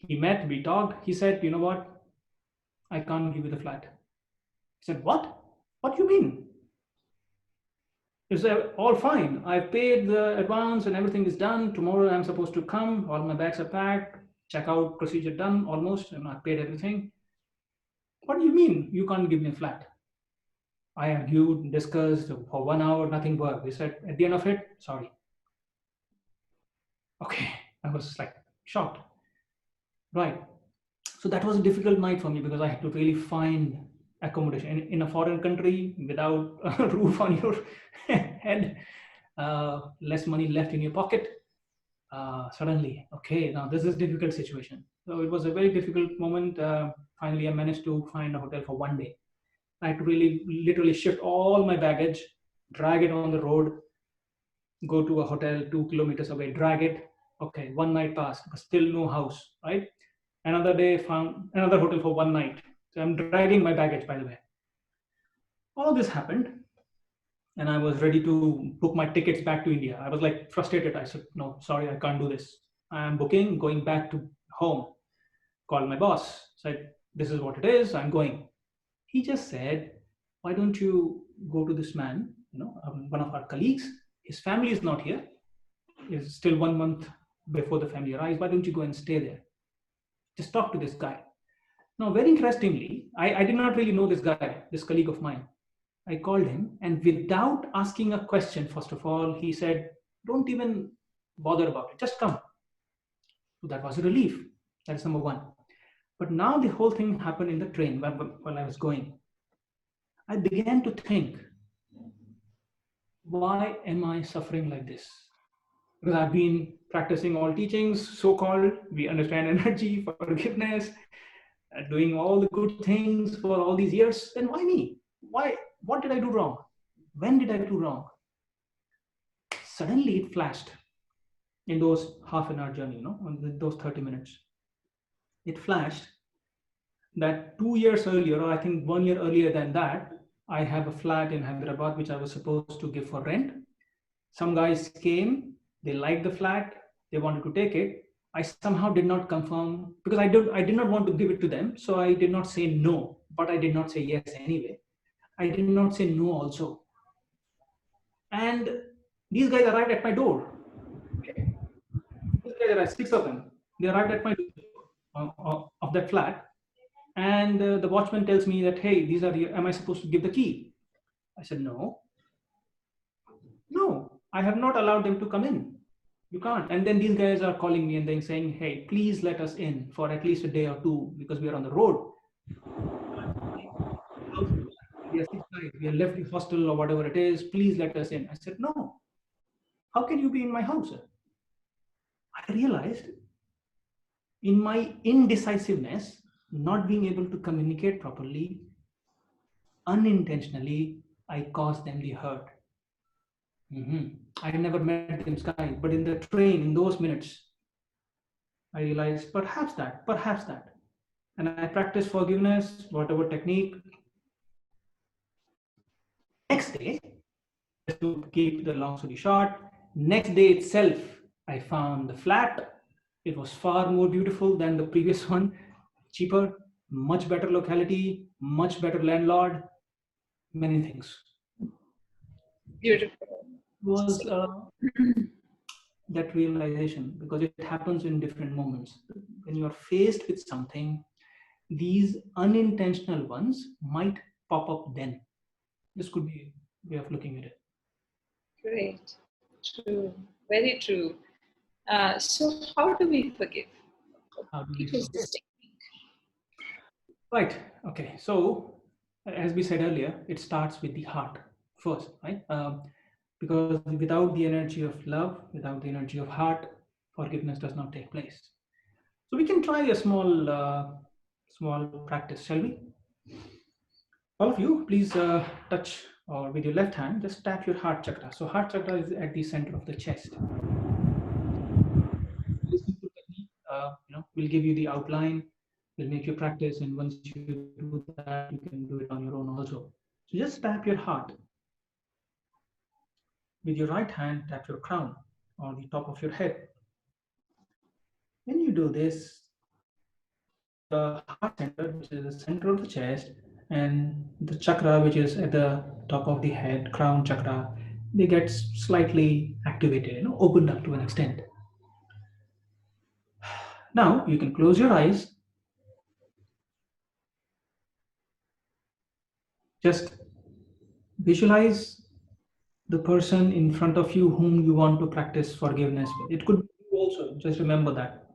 He met, we talked. He said, you know what? I can't give you the flat. I said, what? What do you mean? It's all fine. I've paid the advance and everything is done. Tomorrow I'm supposed to come. All my bags are packed. Checkout procedure done almost, and I've paid everything. What do you mean you can't give me a flat? I argued, discussed for 1 hour, nothing worked. They said at the end of it, sorry. Okay, I was like shocked. Right. So that was a difficult night for me because I had to really find accommodation in a foreign country without a roof on your head, less money left in your pocket. Suddenly, okay, now this is a difficult situation. So it was a very difficult moment. Finally, I managed to find a hotel for one day. I had to really literally shift all my baggage, drag it on the road, go to a hotel 2 kilometers away, drag it. Okay, one night passed, but still no house, right? Another day, found another hotel for one night. So I'm dragging my baggage, by the way. All this happened, and I was ready to book my tickets back to India. I was like frustrated. I said, no, sorry, I can't do this. I am booking, going back to home. Called my boss, said, this is what it is, I'm going. He just said, why don't you go to this man, one of our colleagues, his family is not here, is still 1 month before the family arrives. Why don't you go and stay there? Just talk to this guy. Now, very interestingly, I did not really know this guy, this colleague of mine. I called him, and without asking a question, first of all, he said, don't even bother about it, just come. So that was a relief. That's number one. But now the whole thing happened in the train while I was going. I began to think, why am I suffering like this? Because I've been practicing all teachings, so called, we understand energy, forgiveness, doing all the good things for all these years. Then why me? Why? What did I do wrong? When did I do wrong? Suddenly it flashed in those half an hour journey, in those 30 minutes. It flashed that 2 years earlier, or I think 1 year earlier than that, I have a flat in Hyderabad which I was supposed to give for rent. Some guys came, they liked the flat, they wanted to take it. I somehow did not confirm because I did not want to give it to them, so I did not say no, but I did not say yes anyway. I did not say no also. And these guys arrived at my door. Okay. These guys arrived, six of them. They arrived at my door of that flat, and the watchman tells me that, hey, these are your, am I supposed to give the key? I said, no, I have not allowed them to come in. You can't. And then these guys are calling me and then saying, hey, please let us in for at least a day or two because we are on the road. We are six guys. We have left the hostel or whatever it is. Please let us in. I said, no. How can you be in my house? I realized in my indecisiveness, not being able to communicate properly, unintentionally, I caused them the hurt. I never met them, Sky, but in the train, in those minutes, I realized perhaps that. And I practiced forgiveness, whatever technique. Next day, just to keep the long story short, next day itself, I found the flat. It was far more beautiful than the previous one, cheaper, much better locality, much better landlord, many things. Beautiful. It was that realization because it happens in different moments. When you're faced with something, these unintentional ones might pop up then. This could be a way of looking at it. Great. True. Very true. So, how do we forgive? How do we It was forgive? this technique. Right. Okay. So, as we said earlier, it starts with the heart first, right? Because without the energy of love, without the energy of heart, forgiveness does not take place. So we can try a small practice, shall we? All of you, please touch or with your left hand, just tap your heart chakra. So heart chakra is at the center of the chest. This simple technique, will give you the outline, will make you practice, and once you do that, you can do it on your own also. So just tap your heart. With your right hand, tap your crown or the top of your head. When you do this, the heart center, which is the center of the chest, and the chakra, which is at the top of the head, crown chakra, they get slightly activated, opened up to an extent. Now you can close your eyes. Just visualize the person in front of you whom you want to practice forgiveness with. It could be you also. Just remember that.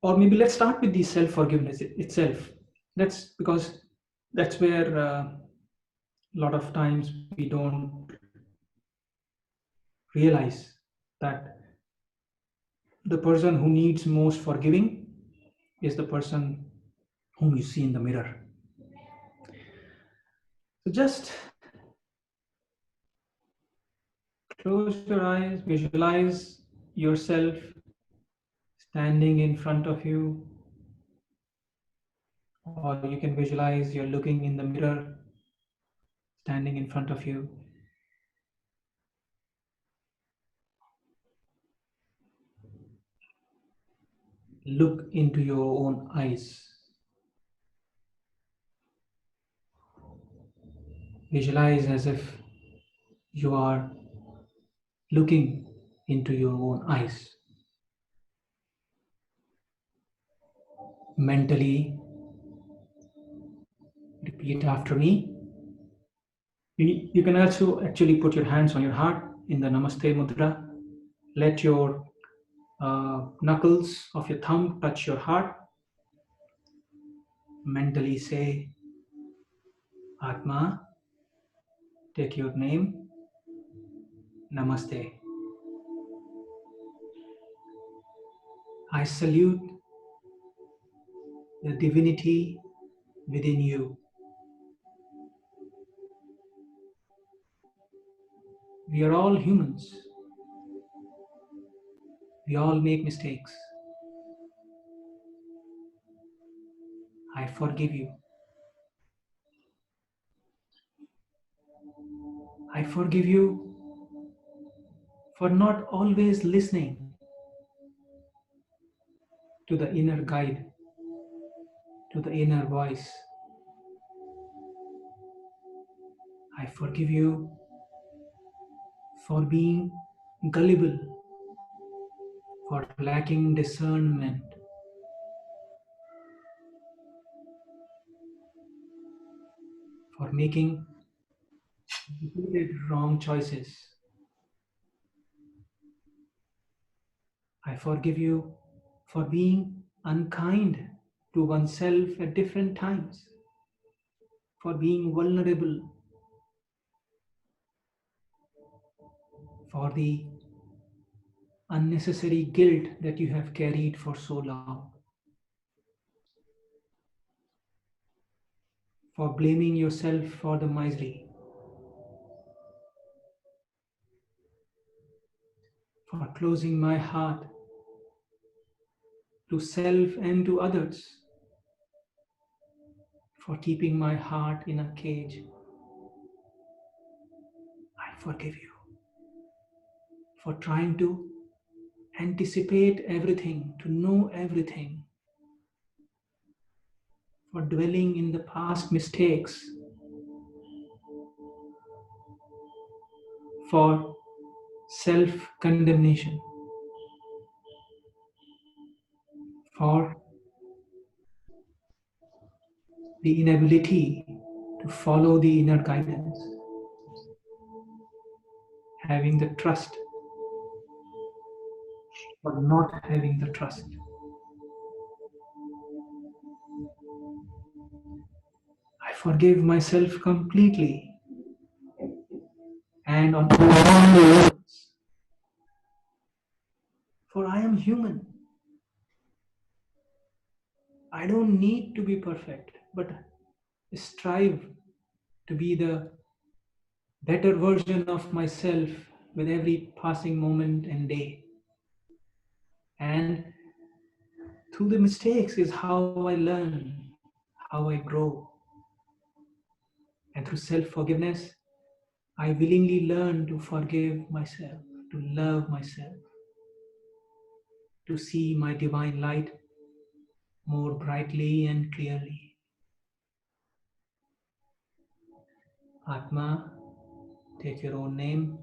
Or maybe let's start with the self forgiveness itself. That's because that's where a lot of times we don't realize that the person who needs most forgiving is the person whom you see in the mirror. So just close your eyes, visualize yourself standing in front of you, or you can visualize you're looking in the mirror standing in front of you. Look into your own eyes. Visualize as if you are looking into your own eyes. Mentally repeat after me. You can also actually put your hands on your heart in the Namaste Mudra. Let your knuckles of your thumb touch your heart. Mentally say, Atma, take your name, Namaste. I salute the divinity within you. We are all humans. We all make mistakes. I forgive you. I forgive you for not always listening to the inner guide, to the inner voice. I forgive you for being gullible, for lacking discernment, for making repeated wrong choices. I forgive you for being unkind to oneself at different times, for being vulnerable, for the unnecessary guilt that you have carried for so long, for blaming yourself for the misery, for closing my heart to self and to others, for keeping my heart in a cage. I forgive you for trying to anticipate everything, to know everything, for dwelling in the past mistakes, for self-condemnation, for the inability to follow the inner guidance, having the trust or not having the trust. I forgive myself completely and on all levels, for I am human. I don't need to be perfect, but strive to be the better version of myself with every passing moment and day. And through the mistakes is how I learn, how I grow. And through self-forgiveness, I willingly learn to forgive myself, to love myself, to see my divine light more brightly and clearly. Atma, Take your own name.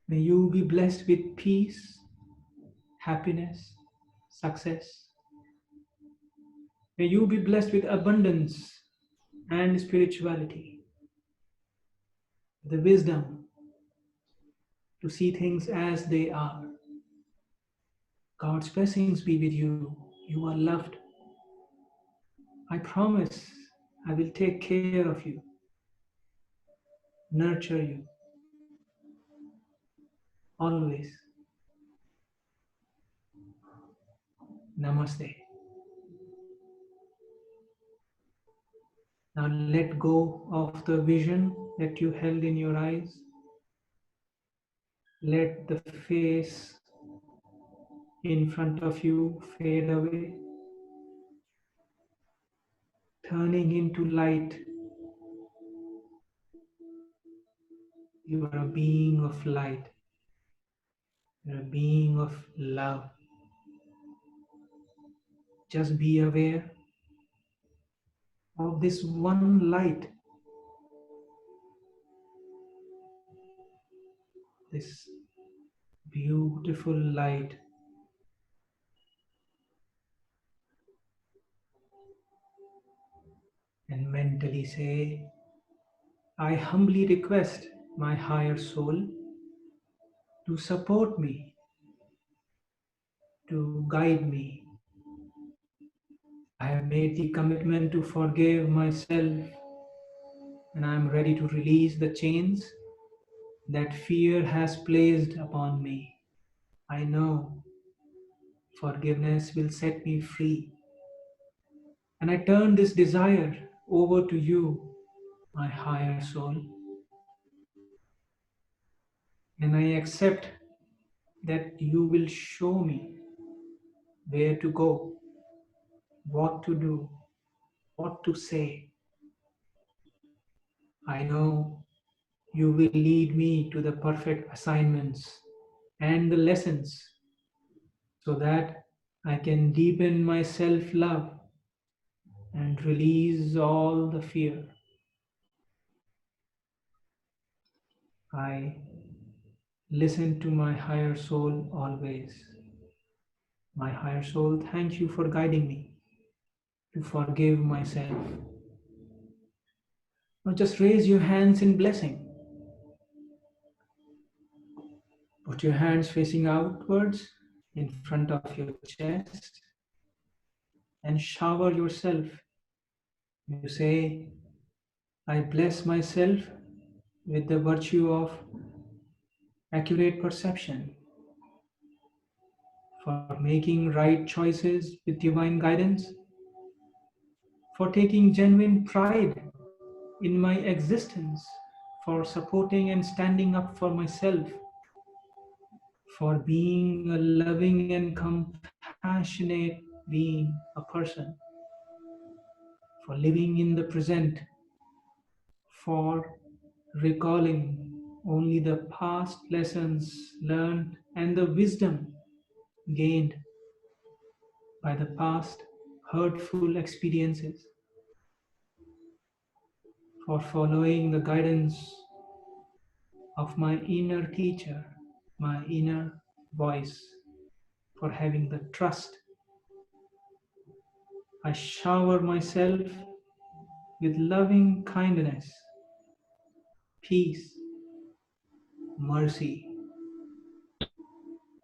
May you be blessed with peace, happiness, success. May you be blessed with abundance and spirituality, the wisdom to see things as they are. God's blessings be with you. You are loved. I promise I will take care of you, nurture you, always. Namaste. Now let go of the vision that you held in your eyes. Let the face in front of you fade away, turning into light. You are a being of light. You're a being of love. Just be aware of this one light, this beautiful light, and mentally say, I humbly request my higher soul to support me, to guide me. I have made the commitment to forgive myself, and I am ready to release the chains that fear has placed upon me. I know forgiveness will set me free. And I turn this desire over to you, my higher soul. And I accept that you will show me where to go, what to do, what to say. I know you will lead me to the perfect assignments and the lessons so that I can deepen my self love and release all the fear. I listen to my higher soul always. My higher soul, thank you for guiding me to forgive myself. Now just raise your hands in blessing. Put your hands facing outwards in front of your chest and shower yourself. You say, I bless myself with the virtue of accurate perception, for making right choices with divine guidance, for taking genuine pride in my existence, for supporting and standing up for myself, for being a loving and compassionate being, a person, for living in the present, for recalling only the past lessons learned and the wisdom gained by the past hurtful experiences, for following the guidance of my inner teacher, my inner voice, for having the trust. I shower myself with loving kindness, peace, mercy,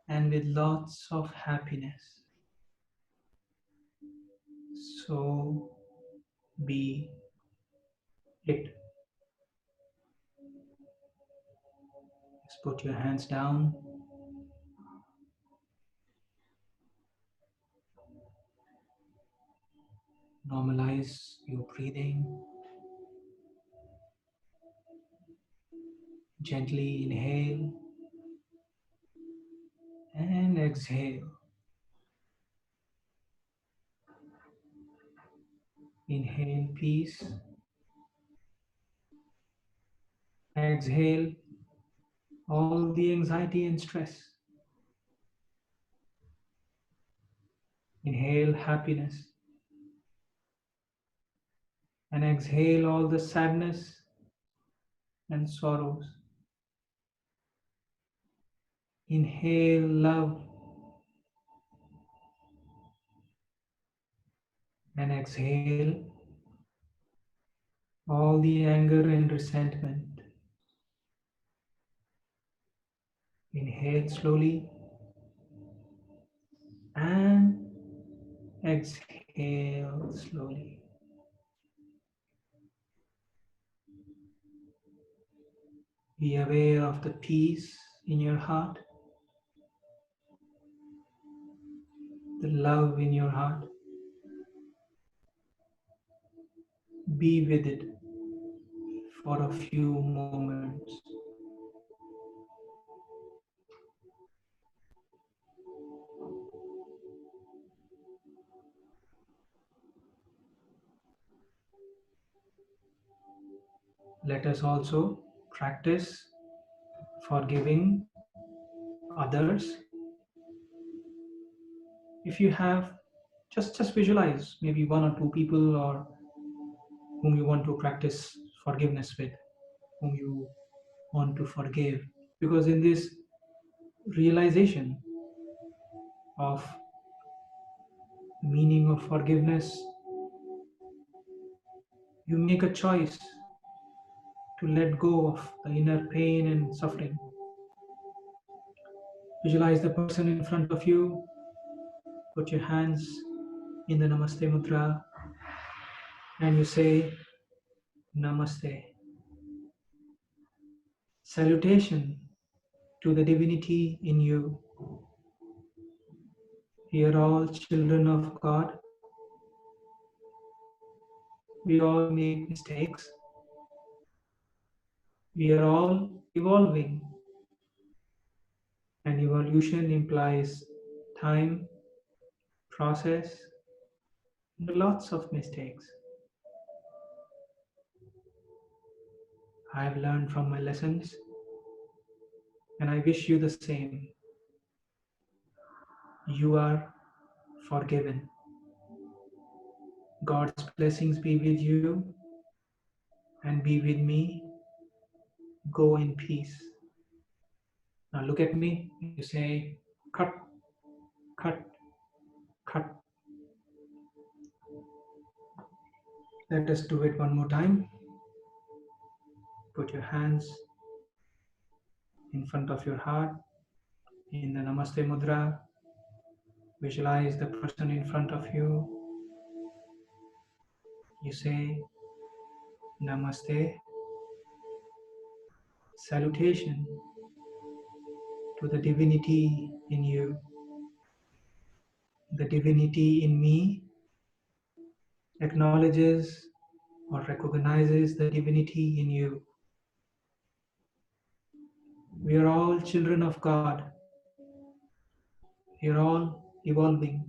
and with lots of happiness. So be it. Just put your hands down. Normalize your breathing. Gently inhale and exhale. Inhale peace. Exhale all the anxiety and stress. Inhale happiness. And exhale all the sadness and sorrows. Inhale love and exhale all the anger and resentment. Inhale slowly and exhale slowly. Be aware of the peace in your heart, the love in your heart. Be with it for a few moments. Let us also practice forgiving others. If you have, just visualize maybe one or two people or whom you want to practice forgiveness with, whom you want to forgive. Because in this realization of meaning of forgiveness, you make a choice to let go of the inner pain and suffering. Visualize the person in front of you, put your hands in the Namaste Mudra, and you say, Namaste. Salutation to the divinity in you. We are all children of God. We all make mistakes. We are all evolving, and evolution implies time, process, and lots of mistakes. I have learned from my lessons, and I wish you the same. You are forgiven. God's blessings be with you and be with me. Go in peace. Now look at me. You say, cut, cut, cut. Let us do it one more time. Put your hands in front of your heart in the Namaste Mudra. Visualize the person in front of you. You say, Namaste. Salutation to the divinity in you. The divinity in me acknowledges or recognizes the divinity in you. We are all children of God. We are all evolving.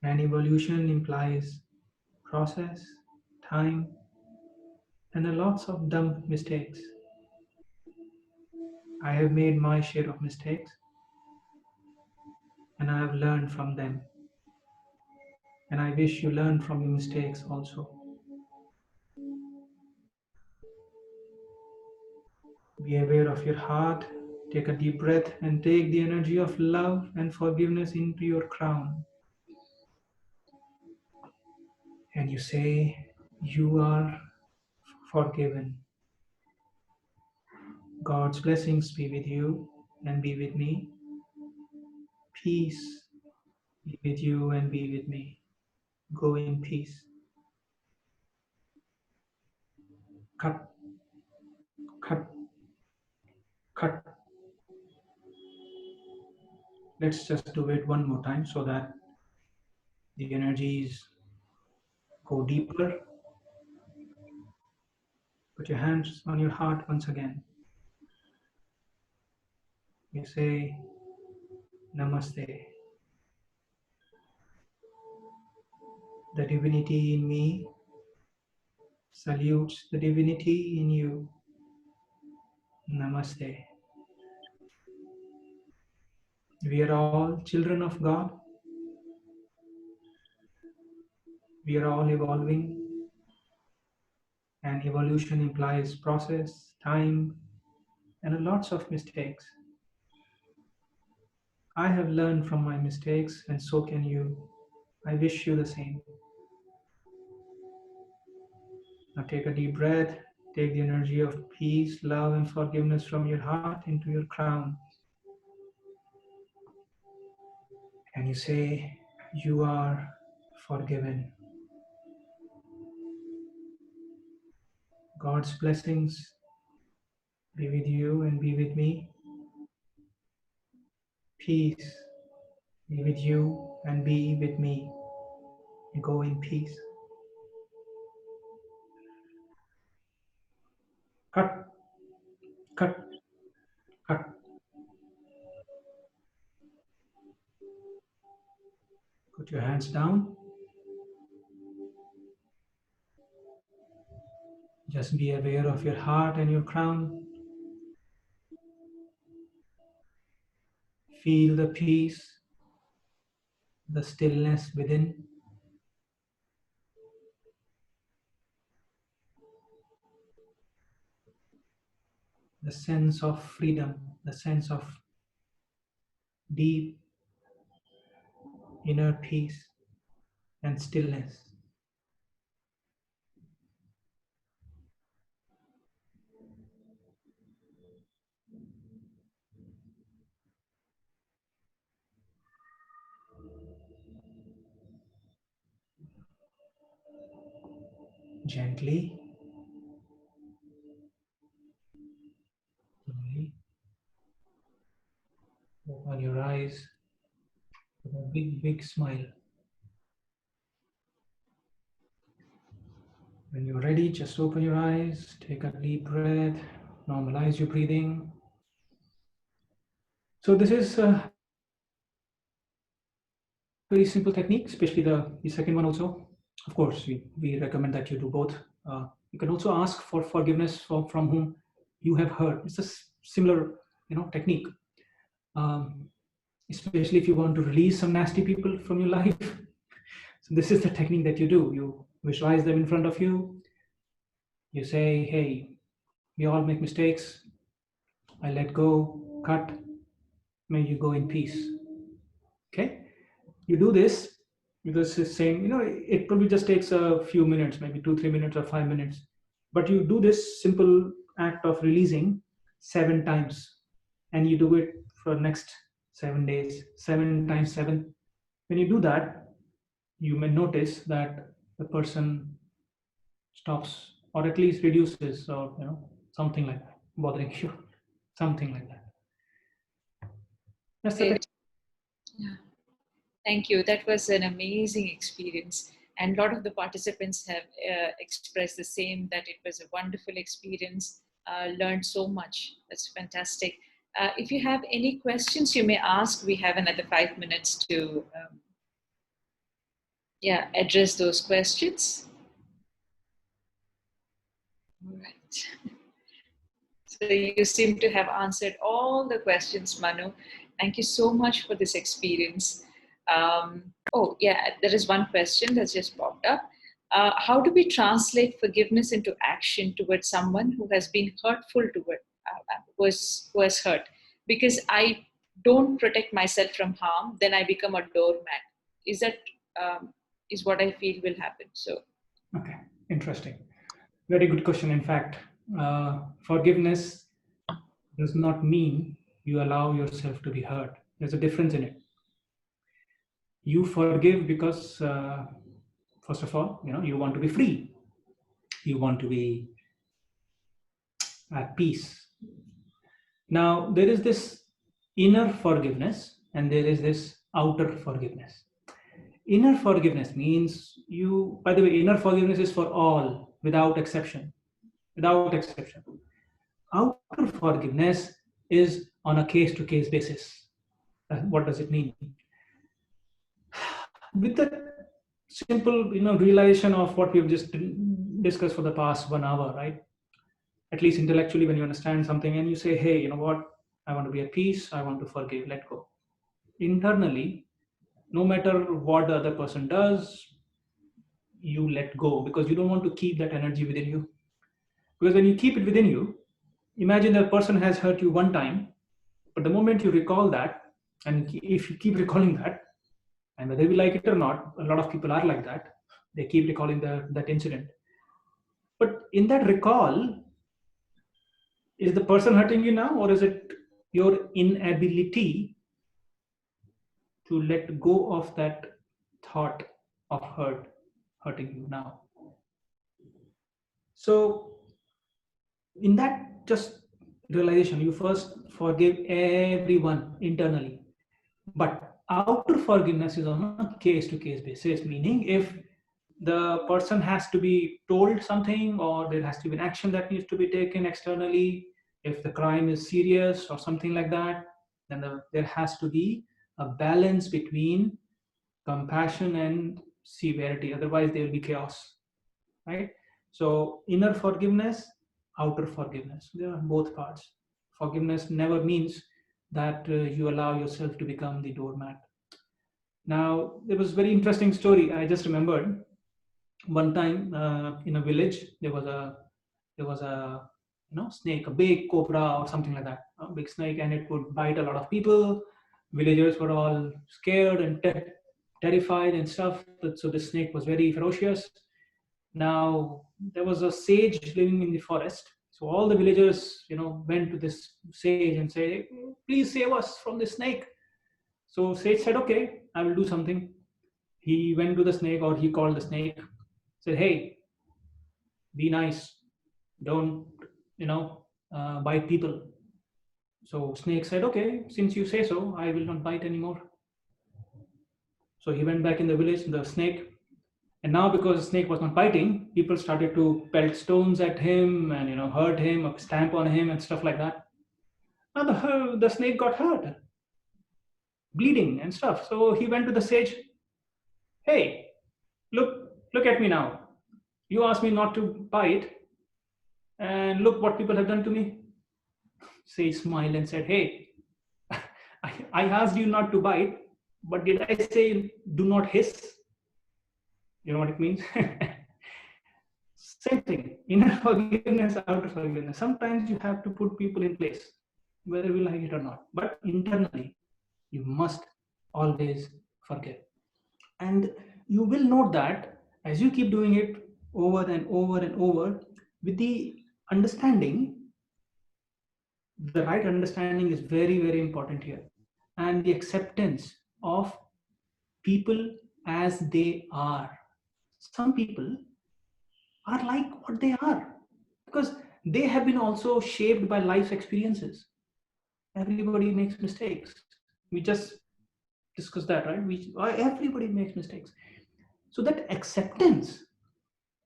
And evolution implies process, time, and a lots of dumb mistakes. I have made my share of mistakes, and I have learned from them. And I wish you learn from your mistakes also. Be aware of your heart. Take a deep breath and take the energy of love and forgiveness into your crown. And you say, you are forgiven. God's blessings be with you and be with me. Peace be with you and be with me. Go in peace. Cut, cut, cut. Let's just do it one more time so that the energies go deeper. Put your hands on your heart once again. You say, Namaste. The divinity in me salutes the divinity in you. Namaste. We are all children of God. We are all evolving. And evolution implies process, time, and lots of mistakes. I have learned from my mistakes, and so can you. I wish you the same. Now take a deep breath. Take the energy of peace, love, and forgiveness from your heart into your crown. And you say, you are forgiven. God's blessings be with you and be with me. Peace be with you and be with me. Go in peace. Cut, cut, cut. Put your hands down. Just be aware of your heart and your crown. Feel the peace, the stillness within, the sense of freedom, the sense of deep inner peace and stillness. Gently, slowly, open your eyes with a big, big smile. When you're ready, just open your eyes, take a deep breath, normalize your breathing. So this is a very simple technique, especially the second one also. Of course, we recommend that you do both. You can also ask for forgiveness from whom you have hurt. It's a similar, technique. Um, Especially if you want to release some nasty people from your life. So this is the technique that you do. You visualize them in front of you. You say, hey, we all make mistakes. I let go, cut. May you go in peace. Okay? You do this because it's saying, it probably just takes a few minutes, maybe 2 3 minutes or 5 minutes, but you do this simple act of releasing 7 times, and you do it for next 7 days, 7 times 7. When you do that, you may notice that the person stops, or at least reduces, or something like that bothering you, something like that. That's the Great. Yeah. Thank you. That was an amazing experience. And a lot of the participants have expressed the same, that it was a wonderful experience, learned so much. That's fantastic. If you have any questions, you may ask. We have another 5 minutes to address those questions. All right. So you seem to have answered all the questions, Manu. Thank you so much for this experience. Oh, yeah, there is one question that's just popped up. How do we translate forgiveness into action towards someone who has been hurtful toward, who has hurt? Because I don't protect myself from harm, then I become a doormat. Is that um, is what I feel will happen? So, Okay, interesting. Very good question. In fact, forgiveness does not mean you allow yourself to be hurt. There's a difference in it. You forgive because, first of all, you want to be free. You want to be at peace. Now, there is this inner forgiveness and there is this outer forgiveness. Inner forgiveness means you, by the way, inner forgiveness is for all, without exception. Without exception. Outer forgiveness is on a case to case basis. What does it mean? With the simple realization of what we've just discussed for the past 1 hour, right? At least intellectually, when you understand something and you say, hey, you know what, I want to be at peace, I want to forgive, let go. Internally, no matter what the other person does, you let go because you don't want to keep that energy within you. Because when you keep it within you, imagine that person has hurt you one time, but the moment you recall that, and if you keep recalling that, and whether we like it or not, a lot of people are like that. They keep recalling that incident. But in that recall, is the person hurting you now, or is it your inability to let go of that thought of hurting you now? So, in that just realization, you first forgive everyone internally. But outer forgiveness is on a case to case basis, meaning if the person has to be told something or there has to be an action that needs to be taken externally, if the crime is serious or something like that, then there has to be a balance between compassion and severity. Otherwise, there will be chaos, right? So, inner forgiveness, outer forgiveness, there are both parts. Forgiveness never means that you allow yourself to become the doormat. Now, there was a very interesting story I just remembered. One time in a village, there was a snake, a big cobra or something like that, a big snake, and it would bite a lot of people. Villagers were all scared and terrified and stuff. So the snake was very ferocious. Now there was a sage living in the forest. So all the villagers, went to this sage and say, "Please save us from this snake." So sage said, "Okay, I will do something." He went to the snake, or he called the snake, said, "Hey, be nice, don't bite people." So snake said, "Okay, since you say so, I will not bite anymore." So he went back in the village, the snake, and now because the snake was not biting, people started to pelt stones at him and hurt him or stamp on him and stuff like that. Now the snake got hurt, bleeding and stuff. So he went to the sage. "Hey, look at me now. You asked me not to bite, and look what people have done to me." Sage smiled and said, "Hey, I asked you not to bite, but did I say do not hiss?" You know what it means? Same thing. Inner forgiveness, outer forgiveness. Sometimes you have to put people in place, whether we like it or not. But internally, you must always forgive. And you will note that as you keep doing it over and over and over, with the understanding, the right understanding is very, very important here. And the acceptance of people as they are. Some people are like what they are because they have been also shaped by life's experiences. Everybody makes mistakes. We just discussed that, right? Everybody makes mistakes. So that acceptance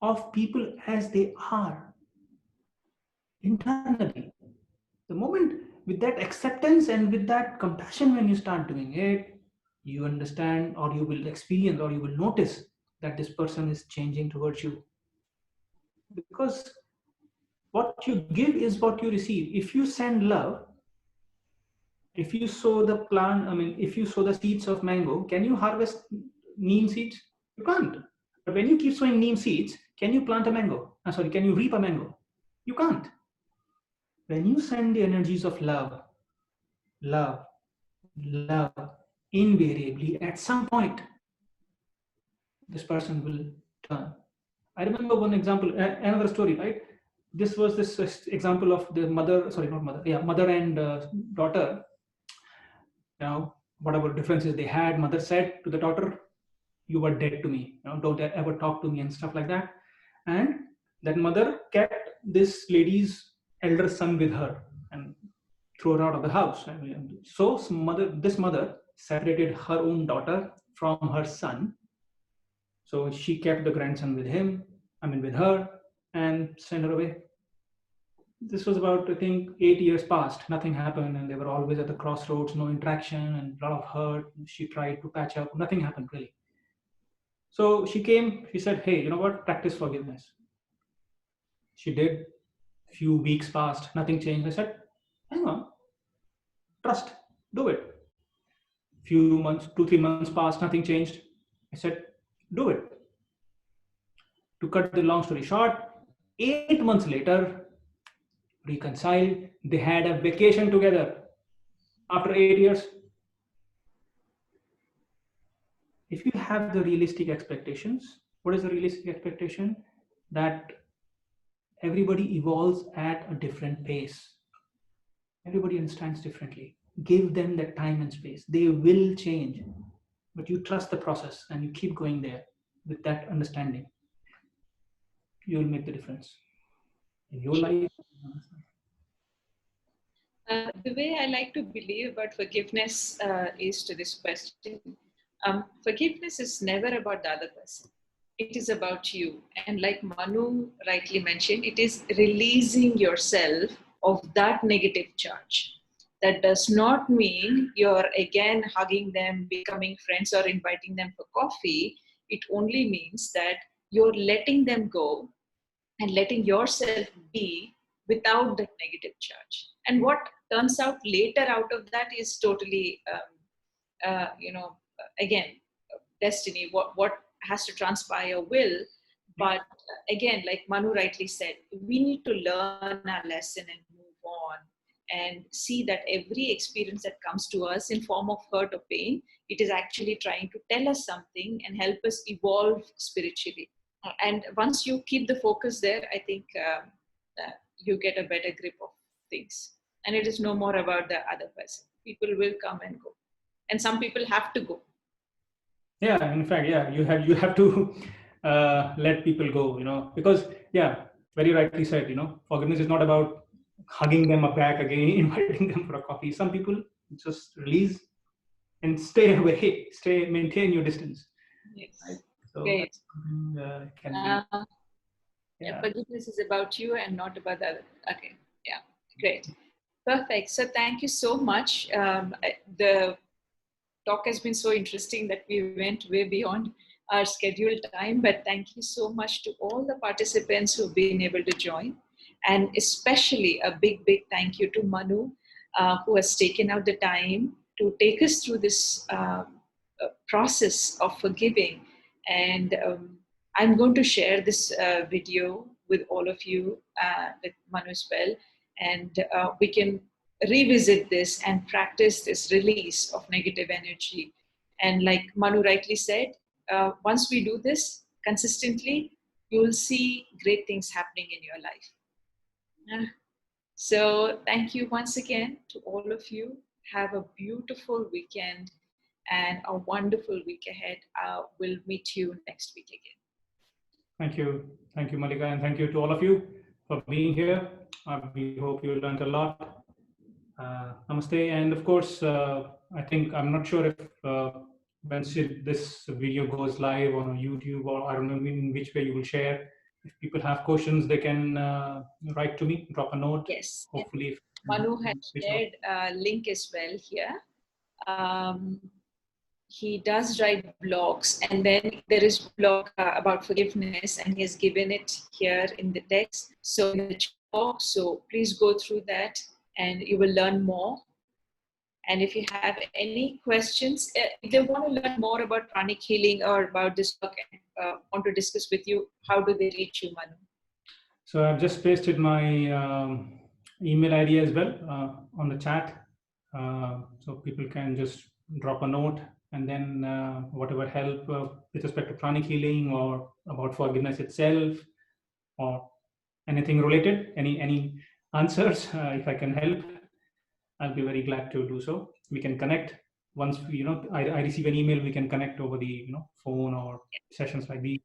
of people as they are internally, the moment with that acceptance and with that compassion, when you start doing it, you understand, or you will experience, or you will notice that this person is changing towards you. Because what you give is what you receive. If you send love, if you sow the plant, if you sow the seeds of mango, can you harvest neem seeds? You can't. But when you keep sowing neem seeds, can you plant a mango? Sorry, can you reap a mango? You can't. When you send the energies of love, love, invariably at some point, this person will turn. I remember one example, another story, right? This was this example of the mother and daughter. Now, whatever differences they had, mother said to the daughter, "You are dead to me. Don't ever talk to me," and stuff like that. And that mother kept this lady's elder son with her and threw her out of the house. So this mother separated her own daughter from her son. So she kept the grandson with her, and sent her away. This was about, I think, 8 years passed. Nothing happened, and they were always at the crossroads, no interaction, and a lot of hurt. She tried to patch up, nothing happened really. So she came, she said, "Hey, you know what? Practice forgiveness." She did. Few weeks passed, nothing changed. I said, "Hang on, trust, do it." Few months, 2, 3 months passed, nothing changed. I said, "Do it." To cut the long story short, 8 months later, reconciled. They had a vacation together after 8 years. If you have the realistic expectations, what is the realistic expectation? That everybody evolves at a different pace. Everybody understands differently. Give them that time and space. They will change, but you trust the process and you keep going there with that understanding. You will make the difference in your life. The way I like to believe about forgiveness is to this question. Forgiveness is never about the other person. It is about you. And like Manu rightly mentioned, it is releasing yourself of that negative charge. That does not mean you're again hugging them, becoming friends, or inviting them for coffee. It only means that you're letting them go and letting yourself be without that negative charge. And what turns out later out of that is totally, again, destiny. What has to transpire will. But again, like Manu rightly said, we need to learn our lesson and move on and see that every experience that comes to us in form of hurt or pain, it is actually trying to tell us something and help us evolve spiritually. And once you keep the focus there, I think you get a better grip of things. And it is no more about the other person. People will come and go, and some people have to go. Yeah, in fact, yeah, you have to let people go, because yeah, very rightly said, forgiveness is not about hugging them up back again, inviting them for a coffee. Some people just release and stay away, maintain your distance. Yes. Right? So Great. that's something can be. Yeah, forgiveness is about you and not about the other. Okay. Yeah. Great. Perfect. So thank you so much. The talk has been so interesting that we went way beyond our scheduled time, but thank you so much to all the participants who've been able to join. And especially a big, big thank you to Manu, who has taken out the time to take us through this process of forgiving. And I'm going to share this video with all of you, with Manu as well. And we can revisit this and practice this release of negative energy. And like Manu rightly said, once we do this consistently, you will see great things happening in your life. So thank you once again to all of you. Have a beautiful weekend and a wonderful week ahead. We'll meet you next week again. Thank you, Malika, and thank you to all of you for being here. We hope you learned a lot. Namaste, and of course, I think I'm not sure if when this video goes live on YouTube, or I don't know in which way you will share. If people have questions, they can write to me, drop a note. Yes. Hopefully, Manu has shared a link as well here. He does write blogs, and then there is blog about forgiveness, and he has given it here in the text. So in the chat box, so please go through that, and you will learn more. And if you have any questions, if they want to learn more about pranic healing or about this book and want to discuss with you, how do they reach you, Manu? So I've just pasted my email ID as well on the chat, so people can just drop a note, and then whatever help with respect to pranic healing or about forgiveness itself or anything related, any answers, if I can help, I'll be very glad to do so. We can connect once I receive an email. We can connect over the phone or sessions like these,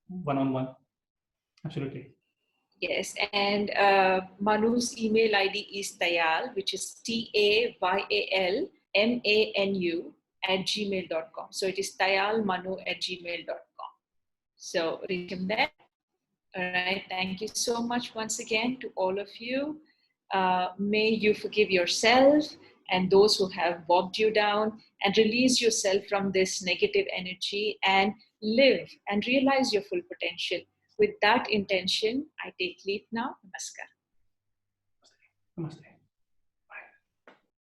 one-on-one. Absolutely. Yes, and Manu's email ID is Tayal, which is TAYALMANU @gmail.com. So it is tayalmanu@gmail.com. So reach him there. All right. Thank you so much once again to all of you. May you forgive yourself and those who have bogged you down, and release yourself from this negative energy and live and realize your full potential. With that intention, I take leave now. Namaskar. Namaste.